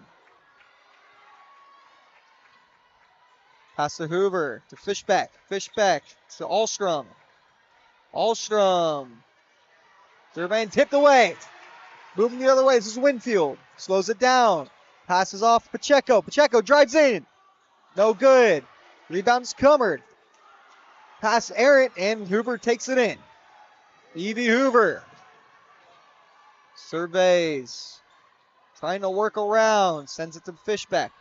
Pass to Hoover, to Fishback. Fishback to Alstrom. Alstrom. Surveying tipped away. Moving the other way. This is Winfield. Slows it down. Passes off Pacheco. Pacheco drives in. No good. Rebounds Cummard. Pass errant, and Hoover takes it in. Evie Hoover. Surveys. Trying to work around. Sends it to Fishback.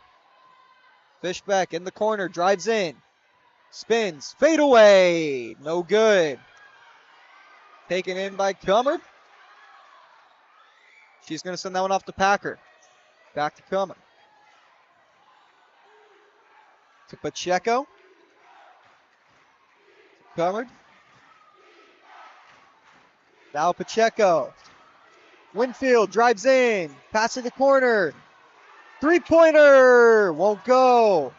Fishback in the corner. Drives in. Spins. Fade away. No good. Taken in by Cummard. She's going to send that one off to Packer. Back to Cummard. To Pacheco. Cummard. Now Pacheco. Winfield drives in. Pass in the corner. Three-pointer. Won't go.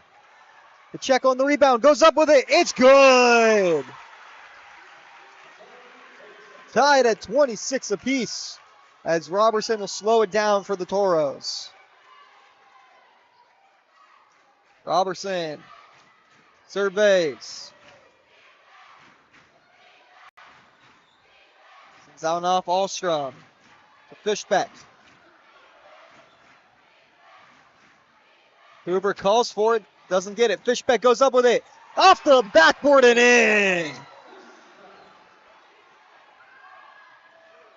Pacheco on the rebound. Goes up with it. It's good. Tied at 26 apiece, as Robertson will slow it down for the Toros. Robertson surveys. Sends down off Alstrom to Fishback. Hoover calls for it, doesn't get it. Fishback goes up with it. Off the backboard and in.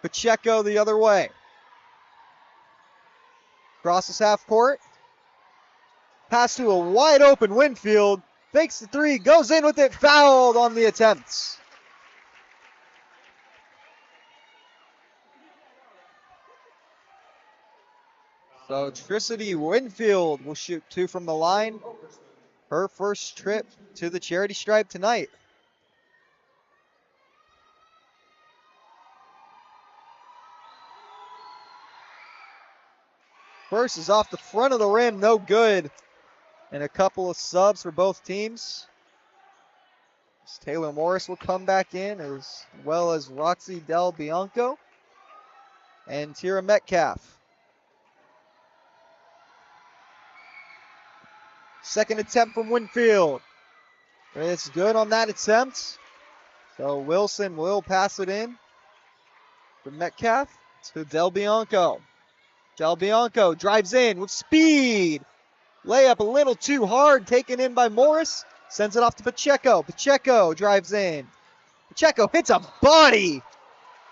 Pacheco the other way. Crosses half court. Pass to a wide open Winfield. Fakes the three, goes in with it, fouled on the attempts. So Tricity Winfield will shoot 2 from the line. Her first trip to the charity stripe tonight. First is off the front of the rim, no good. And a couple of subs for both teams. Taylor Morris will come back in, as well as Roxy Del Bianco and Tira Metcalf. Second attempt from Winfield. It's good on that attempt. So Wilson will pass it in for Metcalf to Del Bianco. Del Bianco drives in with speed. Layup a little too hard, taken in by Morris. Sends it off to Pacheco. Pacheco drives in. Pacheco hits a body.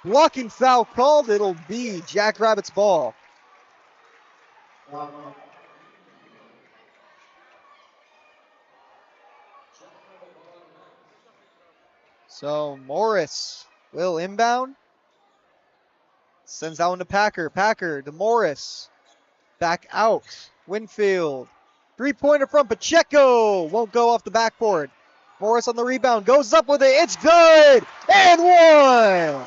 Blocking foul called. It'll be Jackrabbits ball. So Morris will inbound. Sends that one to Packer. Packer to Morris. Back out. Winfield. Three-pointer from Pacheco. Won't go off the backboard. Morris on the rebound. Goes up with it. It's good. And one.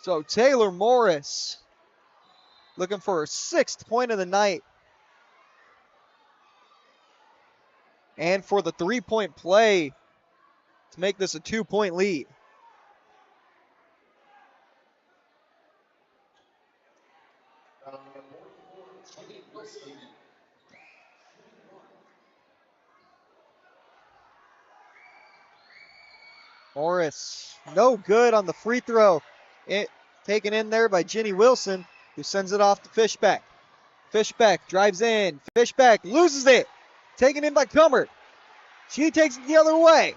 So Taylor Morris looking for her 6th point of the night. And for the 3-point play to make this a 2-point lead. Morris, no good on the free throw. It taken in there by Ginny Wilson, who sends it off to Fishbeck. Fishbeck drives in. Fishbeck loses it. Taken in by Comer. She takes it the other way.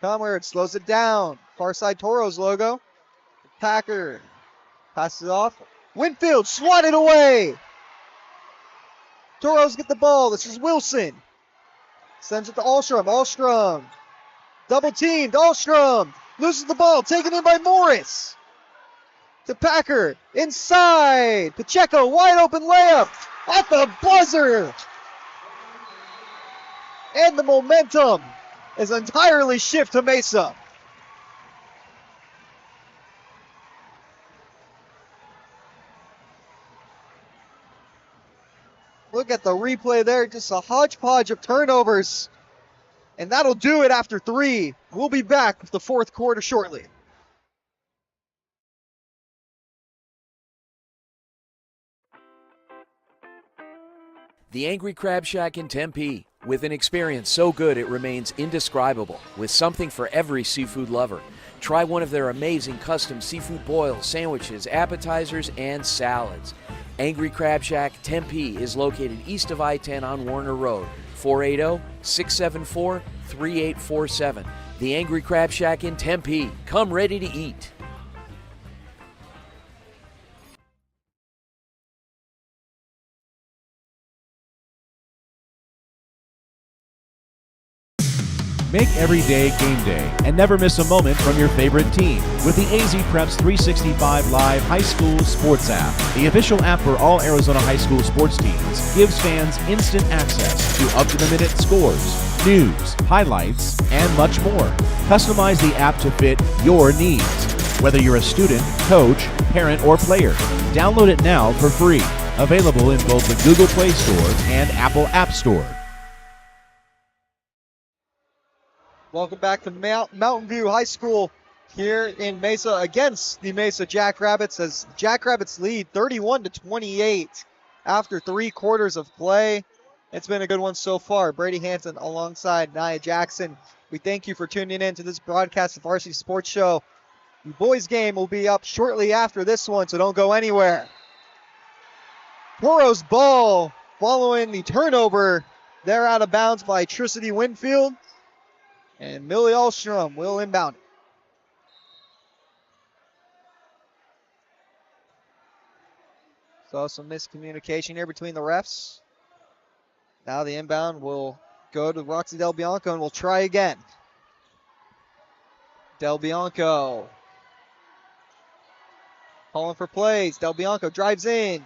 Comer slows it down. Far side Toros logo. Packer passes it off. Winfield swatted away. Toros get the ball. This is Wilson. Sends it to Ahlstrom. Ahlstrom. Double teamed. Ahlstrom loses the ball. Taken in by Morris. To Packer. Inside. Pacheco. Wide open layup. At the buzzer. And the momentum is entirely shift to Mesa. Look at the replay there. Just a hodgepodge of turnovers. And that'll do it after 3. We'll be back with the 4th quarter shortly. The Angry Crab Shack in Tempe, with an experience so good it remains indescribable, with something for every seafood lover. Try one of their amazing custom seafood boils, sandwiches, appetizers, and salads. Angry Crab Shack Tempe is located east of I-10 on Warner Road, 480-674-3847. The Angry Crab Shack in Tempe. Come ready to eat. Make every day game day and never miss a moment from your favorite team with the AZ Preps 365 Live High School Sports app. The official app for all Arizona high school sports teams gives fans instant access to up-to-the-minute scores, news, highlights, and much more. Customize the app to fit your needs, whether you're a student, coach, parent, or player. Download it now for free. Available in both the Google Play Store and Apple App Store. Welcome back to Mountain View High School here in Mesa against the Mesa Jackrabbits, as Jackrabbits lead 31-28 after 3 quarters of play. It's been a good one so far. Brady Hanson alongside Nia Jackson. We thank you for tuning in to this broadcast of Varsity Sports Show. The boys game will be up shortly after this one, so don't go anywhere. Toros ball following the turnover. They're out of bounds by Tricity Winfield. And Millie Ahlstrom will inbound it. Saw some miscommunication here between the refs. Now the inbound will go to Roxy Del Bianco, and we'll try again. Del Bianco calling for plays. Del Bianco drives in.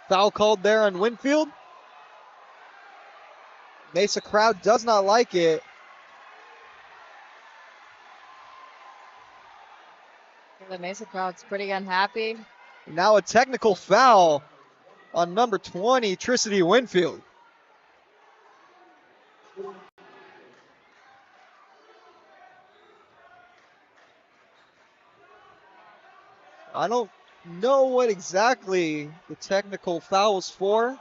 Foul called there on Winfield. Mesa crowd does not like it. The Mesa crowd's pretty unhappy. Now a technical foul on number 20, Tricity Winfield. I don't know what exactly the technical foul was for.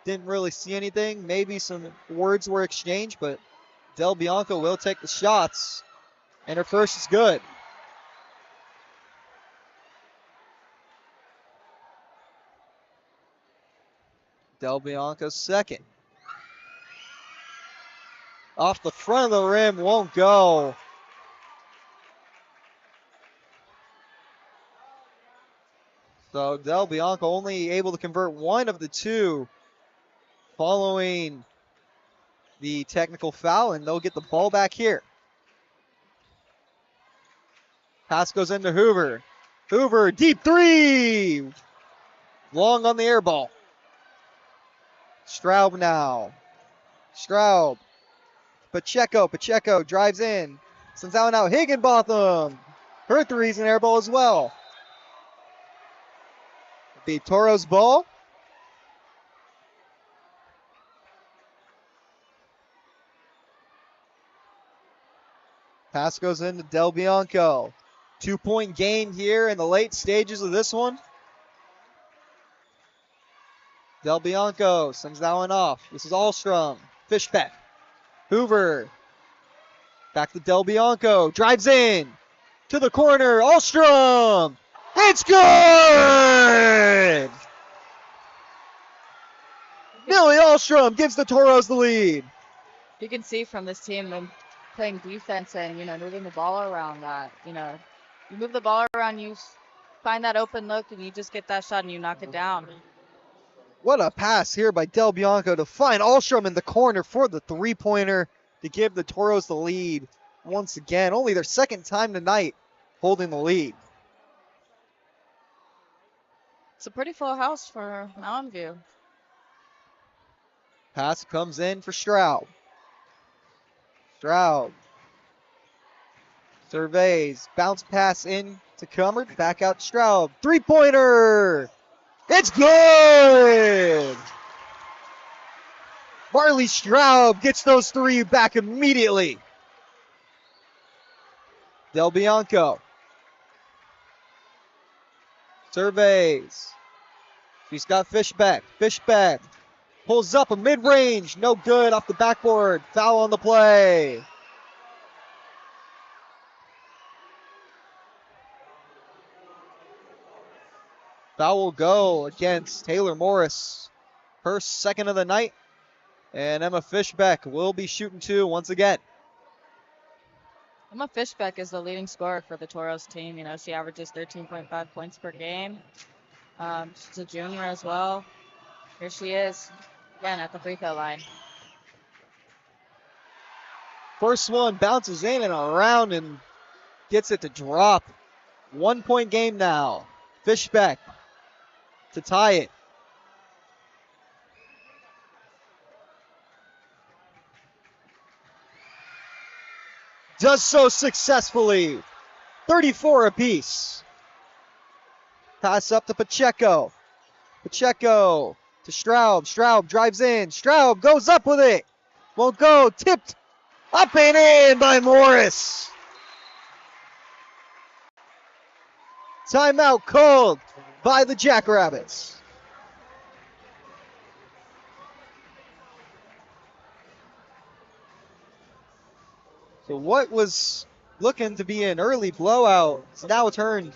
Didn't really see anything. Maybe some words were exchanged, but Del Bianco will take the shots, and her first is good. Del Bianco's second. Off the front of the rim, won't go. So Del Bianco only able to convert one of the two following the technical foul, and they'll get the ball back here. Pass goes into Hoover. Hoover, deep three. Long on the air ball. Straub now. Straub. Pacheco drives in. Sends out now Higginbotham. Her three's an air ball as well. Be Toro's ball. Pass goes into Del Bianco. 2-point game here in the late stages of this one. Del Bianco sends that one off. This is Ahlstrom. Fishbeck. Hoover. Back to Del Bianco. Drives in. To the corner. Ahlstrom. It's good! Millie Ahlstrom gives the Toros the lead. You can see from this team them playing defense and, moving the ball around that, you move the ball around, you find that open look, and you just get that shot and you knock it down. What a pass here by Del Bianco to find Ahlstrom in the corner for the three-pointer to give the Toros the lead once again. Only their second time tonight holding the lead. It's a pretty full house for Mountain View. Pass comes in for Straub. Straub surveys. Bounce pass in to Cummert. Back out to Straub. Three-pointer! It's good! Marley Straub gets those three back immediately. Del Bianco surveys. She's got Fishbeck. Fishbeck pulls up a mid-range. No good off the backboard. Foul on the play. Foul will go against Taylor Morris. Her second of the night. And Emma Fishbeck will be shooting two once again. Emma Fishbeck is the leading scorer for the Toros team. She averages 13.5 points per game. She's a junior as well. Here she is, again, at the free throw line. First one bounces in and around and gets it to drop. 1-point game now. Fishbeck to tie it. Does so successfully. 34 apiece. Pass up to Pacheco. Pacheco to Straub. Straub drives in. Straub goes up with it. Won't go. Tipped up and in by Morris. Timeout called by the Jackrabbits. So what was looking to be an early blowout is now turned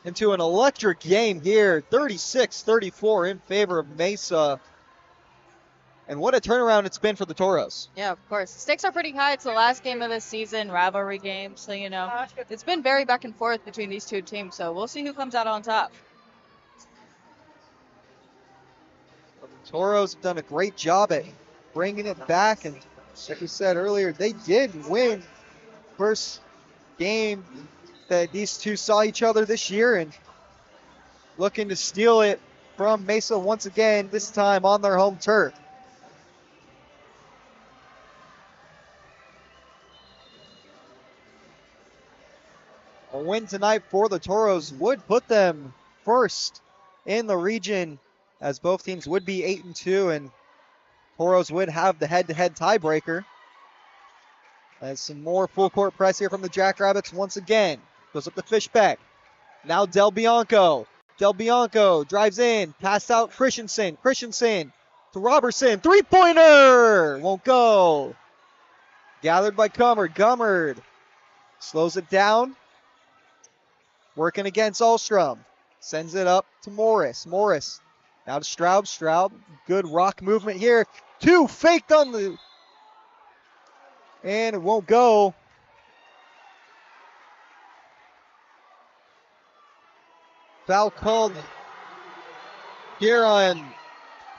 into an electric game here. 36-34 in favor of Mesa. And what a turnaround it's been for the Toros. Yeah, of course. Stakes are pretty high. It's the last game of the season, rivalry game. So, it's been very back and forth between these two teams. So we'll see who comes out on top. The Toros have done a great job at bringing it back. And like we said earlier, they did win first game that these two saw each other this year, and looking to steal it from Mesa once again, this time on their home turf. A win tonight for the Toros would put them first in the region, as both teams would be 8-2, and Toros would have the head-to-head tiebreaker. As some more full court press here from the Jackrabbits once again. Goes up to Fishbeck. Now Del Bianco. Del Bianco drives in, pass out Christensen. Christensen to Robertson. Three-pointer! Won't go. Gathered by Gummard. Gummard slows it down. Working against Alstrom. Sends it up to Morris. Morris now to Straub. Straub, good rock movement here. Two faked on the... And it won't go. Foul called here on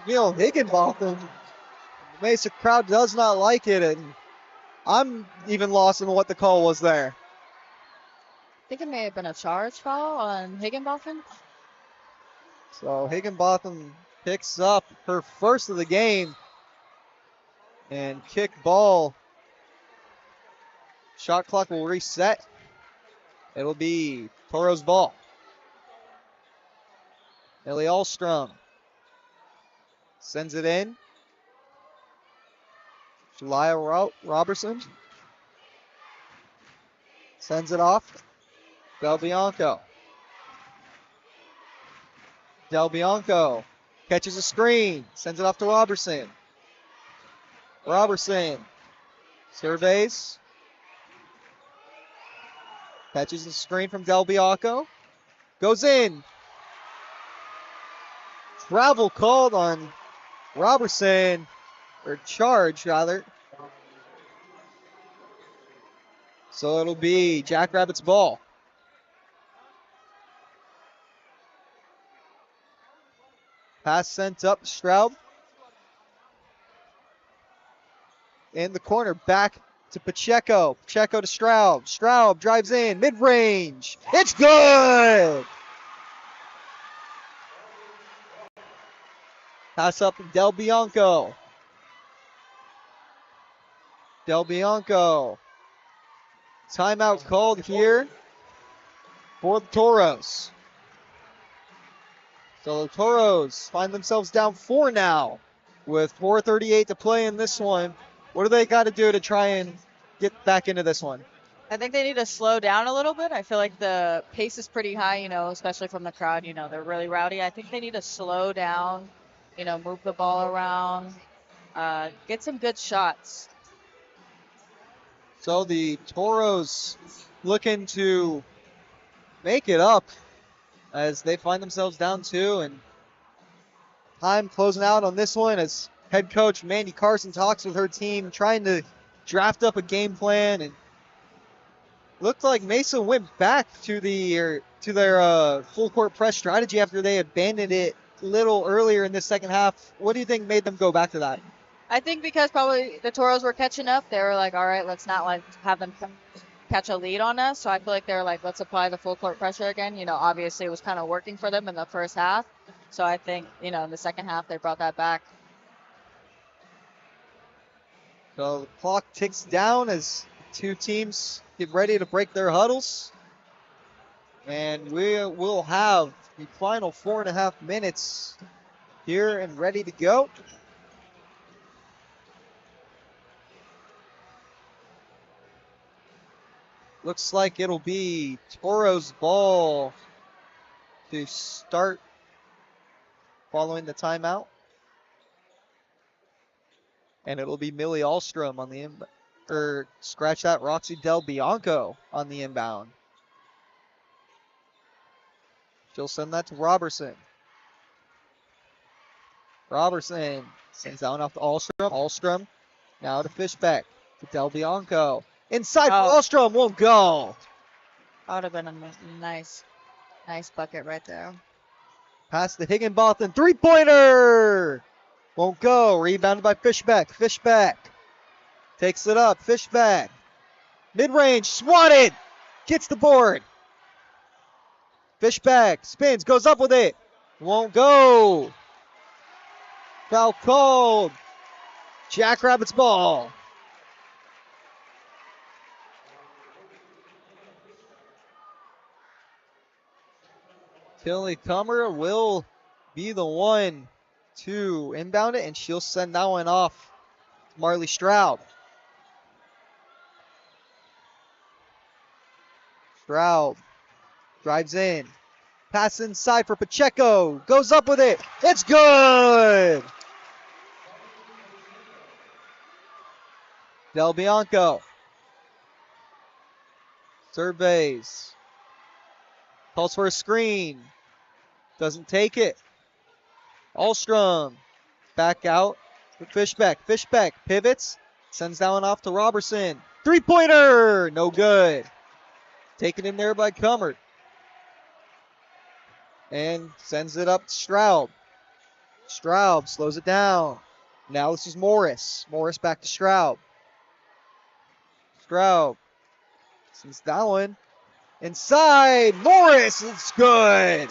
Neil Higginbotham. The Mesa crowd does not like it, and I'm even lost in what the call was there. I think it may have been a charge foul on Higginbotham. So Higginbotham picks up her first of the game, and kick ball. Shot clock will reset. It'll be Toro's ball. Ellie Alstrom sends it in. Shalia Robertson sends it off. Del Bianco. Del Bianco catches a screen, sends it off to Robertson. Robertson surveys. Catches the screen from Del Bianco. Goes in. Travel called on Robertson, or charge rather. So it'll be Jackrabbits ball. Pass sent up, Straub. In the corner, back to Pacheco. Pacheco to Straub. Straub drives in, mid-range. It's good! Pass up to Del Bianco. Del Bianco. Timeout called here for the Toros. So the Toros find themselves down 4 now with 4:38 to play in this one. What do they got to do to try and get back into this one? I think they need to slow down a little bit. I feel like the pace is pretty high, especially from the crowd. They're really rowdy. I think they need to slow down, move the ball around, get some good shots. So the Toros looking to make it up as they find themselves down 2, and time closing out on this one as head coach Mandy Carson talks with her team, trying to draft up a game plan, and looked like Mesa went back to their full court press strategy after they abandoned it a little earlier in the second half. What do you think made them go back to that? I think because probably the Toros were catching up. They were like, all right, let's not have them catch a lead on us. So I feel like they were like, let's apply the full court pressure again. Obviously it was kind of working for them in the first half. So I think, in the second half they brought that back. So the clock ticks down as two teams get ready to break their huddles. And we will have the final 4.5 minutes here and ready to go. Looks like it'll be Toros ball to start following the timeout. And it'll be Millie Alstrom on the scratch that, Roxy Del Bianco on the inbound. She'll send that to Robertson. Robertson sends that one off to Alstrom. Alstrom now to Fishbeck, to Del Bianco. Inside for Alstrom, won't go. That would have been a nice bucket right there. Pass to Higginbotham, three-pointer! Won't go. Rebounded by Fishback. Fishback takes it up. Fishback. Mid-range. Swatted. Gets the board. Fishback. Spins. Goes up with it. Won't go. Foul called. Jackrabbits ball. Tilly Comer will be the one to inbound it, and she'll send that one off to Marley Stroud. Stroud drives in. Pass inside for Pacheco. Goes up with it. It's good. Del Bianco surveys. Calls for a screen. Doesn't take it. Alstrom back out with Fishback. Fishback pivots. Sends that one off to Robertson. Three-pointer. No good. Taken in there by Comer. And sends it up to Stroud. Stroud slows it down. Now this is Morris. Morris back to Stroud. Stroud sends that one inside. Morris, it's good.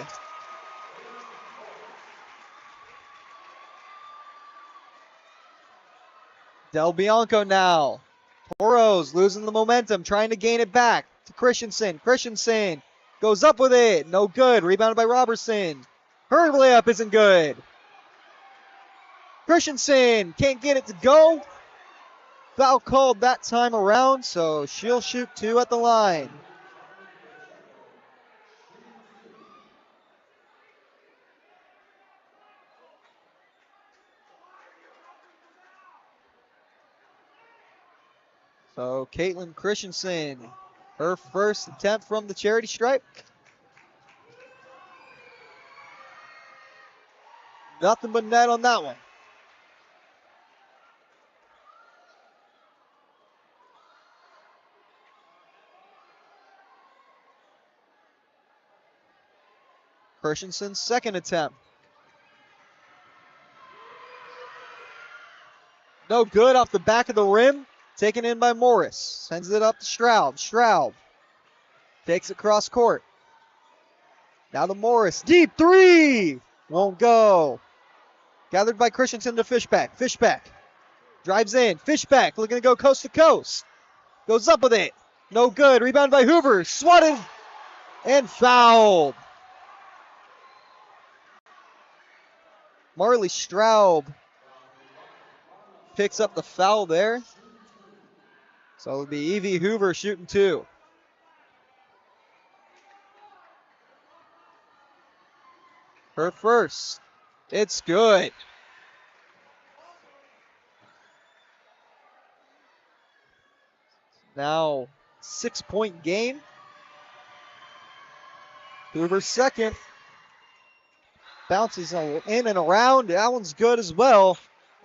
Del Bianco now. Toros losing the momentum, trying to gain it back to Christensen. Christensen goes up with it. No good. Rebounded by Robertson. Her layup isn't good. Christensen can't get it to go. Foul called that time around, so she'll shoot two at the line. So Caitlin Christensen, her first attempt from the charity stripe. Nothing but net on that one. Christensen's second attempt. No good off the back of the rim. Taken in by Morris. Sends it up to Stroud. Stroud takes it cross court. Now to Morris. Deep three. Won't go. Gathered by Christensen to Fishback. Fishback drives in. Fishback looking to go coast to coast. Goes up with it. No good. Rebound by Hoover. Swatted and fouled. Marley Straub picks up the foul there. So it'll be Evie Hoover shooting two. Her first. It's good. Now 6-point game. Hoover's second. Bounces in and around. That one's good as well.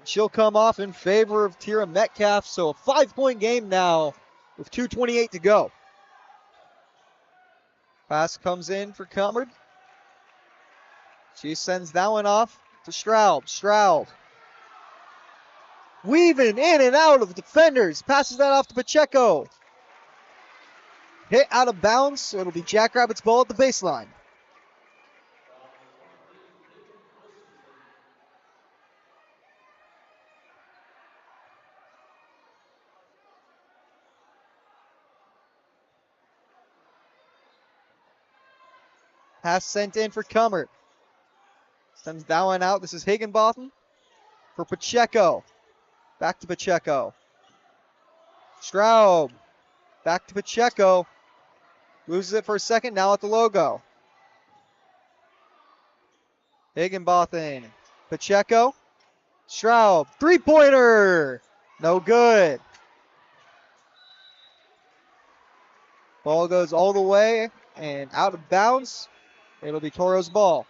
She'll come off in favor of Tira Metcalf. So a 5-point game now with 2:28 to go. Pass comes in for Comer. She sends that one off to Stroud. Stroud weaving in and out of defenders. Passes that off to Pacheco. Hit out of bounds, so it'll be Jackrabbits ball at the baseline. Pass sent in for Comer. Sends that one out. This is Higginbotham for Pacheco. Back to Pacheco. Straub. Back to Pacheco. Loses it for a second. Now at the logo. Higginbotham. Pacheco. Straub. Three-pointer. No good. Ball goes all the way and out of bounds. It'll be Toro's ball.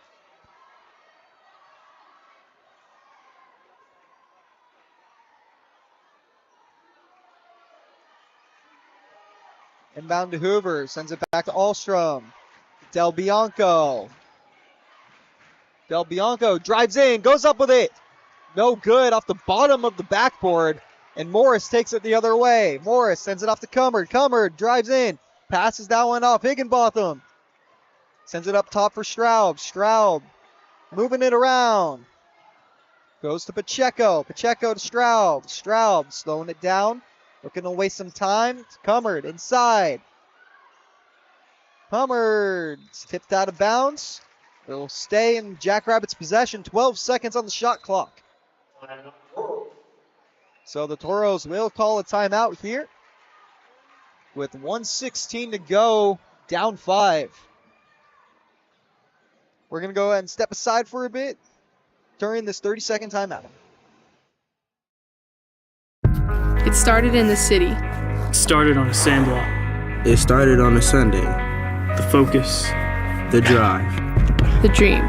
Inbound to Hoover. Sends it back to Alstrom. Del Bianco. Del Bianco drives in. Goes up with it. No good off the bottom of the backboard. And Morris takes it the other way. Morris sends it off to Cummard. Cummard drives in. Passes that one off. Higginbotham sends it up top for Straub. Straub moving it around. Goes to Pacheco. Pacheco to Straub. Straub slowing it down. Looking to waste some time. Cummard inside. Cummard's tipped out of bounds. It'll stay in Jackrabbits' possession. 12 seconds on the shot clock. So the Toros will call a timeout here with 1:16 to go, down 5. We're going to go ahead and step aside for a bit during this 30-second timeout. It started in the city. It started on a sandlot. It started on a Sunday. The focus. The drive. The dream.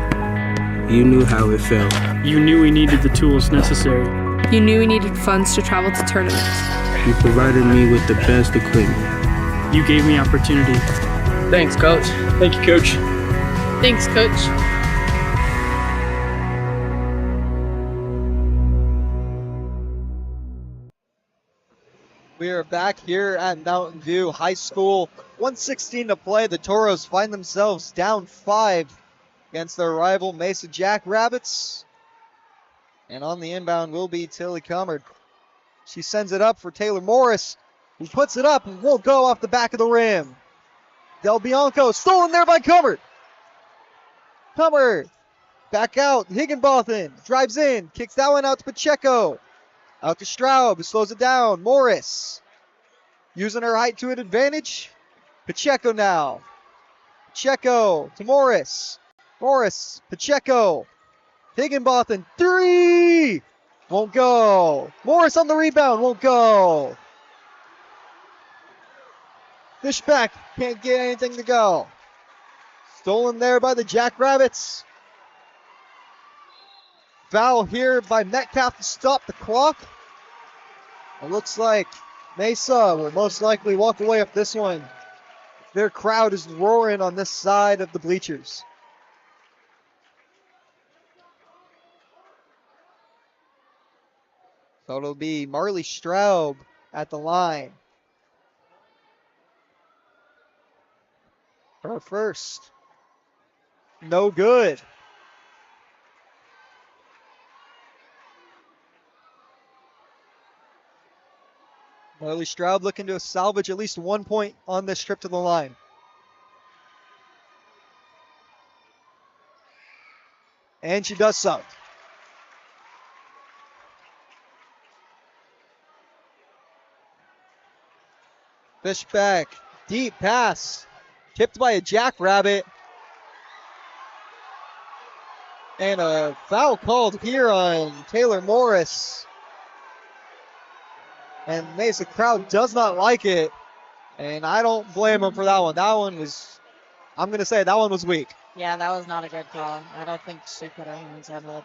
You knew how it felt. You knew we needed the tools necessary. You knew we needed funds to travel to tournaments. You provided me with the best equipment. You gave me opportunity. Thanks, Coach. Thank you, Coach. Thanks, Coach. We are back here at Mountain View High School. 1:16 to play. The Toros find themselves down 5 against their rival Mesa Jackrabbits. And on the inbound will be Tilly Cummard. She sends it up for Taylor Morris, who puts it up and won't go off the back of the rim. Del Bianco stolen there by Cummard. Cummard back out. Higginbotham drives in, kicks that one out to Pacheco. Out to Straub, who slows it down. Morris using her height to an advantage. Pacheco now. Pacheco to Morris. Morris, Pacheco. Higginbotham, 3! Won't go. Morris on the rebound, won't go. Fishback can't get anything to go. Stolen there by the Jackrabbits. Foul here by Metcalf to stop the clock. It looks like Mesa will most likely walk away with this one. Their crowd is roaring on this side of the bleachers. So it'll be Marley Straub at the line. Her first. No good. Marley Straub looking to salvage at least 1 point on this trip to the line. And she does so. Fishback, deep pass, tipped by a Jackrabbit. And a foul called here on Taylor Morris. And Mesa crowd does not like it. And I don't blame them for that one. That one was, I'm going to say that one was weak. Yeah, that was not a good call. I don't think she put her hands on it.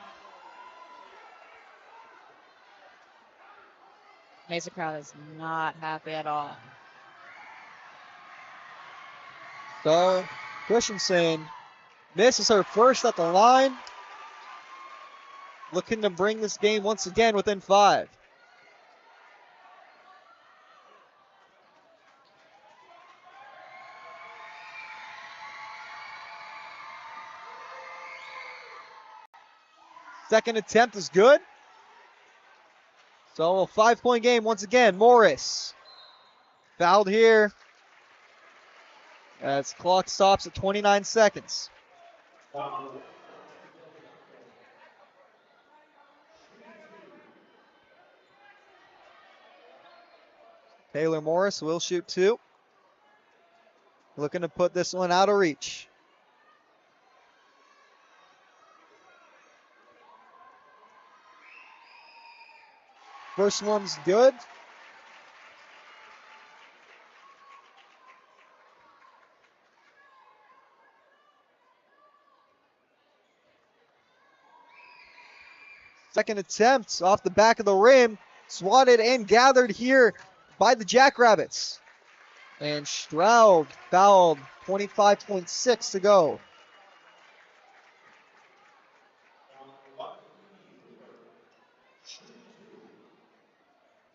Mesa crowd is not happy at all. So Christensen misses her first at the line. Looking to bring this game once again within 5. Second attempt is good. So a 5-point game once again. Morris fouled here as clock stops at 29 seconds. Taylor Morris will shoot 2. Looking to put this one out of reach. First one's good. Second attempt off the back of the rim. Swatted and gathered here by the Jackrabbits. And Straub fouled. 25.6 to go.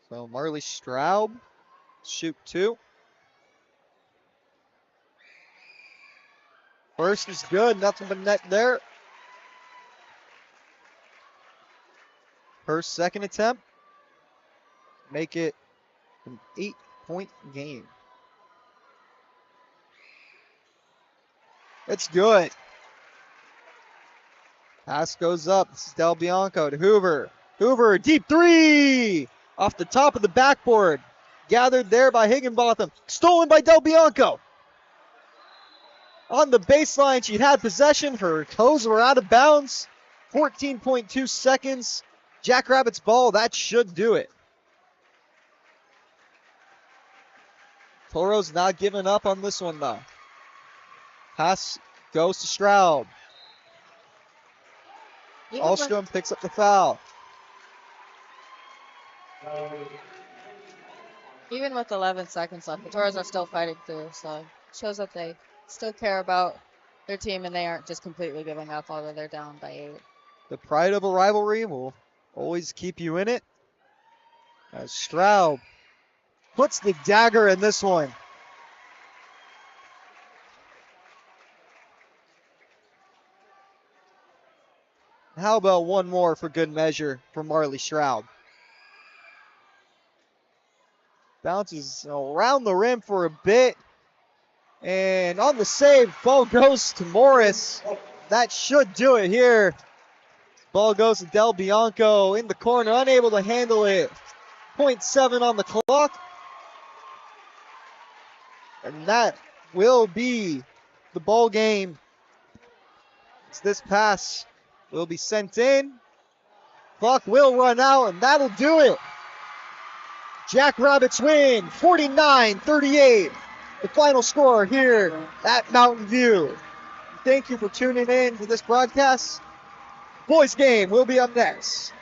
So Marley Straub, shoot 2. First is good, nothing but net there. Her second attempt, make it an 8-point game. It's good. Pass goes up. This is Del Bianco to Hoover. Hoover, deep 3! Off the top of the backboard. Gathered there by Higginbotham. Stolen by Del Bianco. On the baseline, she had possession. Her toes were out of bounds. 14.2 seconds. Jackrabbits ball, that should do it. Toro's not giving up on this one, though. Pass goes to Straub. Alstrom picks up the foul. Even with 11 seconds left, the Toros are still fighting through, so it shows that they still care about their team and they aren't just completely giving up, although they're down by 8. The pride of a rivalry will always keep you in it. As Straub puts the dagger in this one. How about one more for good measure for Marley Straub? Bounces around the rim for a bit. And on the save, ball goes to Morris. That should do it here. Ball goes to Del Bianco in the corner, unable to handle it. 0.7 on the clock. And that will be the ball game. As this pass will be sent in. Clock will run out, and that'll do it. Jackrabbits win 49-38. The final score here at Mountain View. Thank you for tuning in to this broadcast. Boys game will be up next.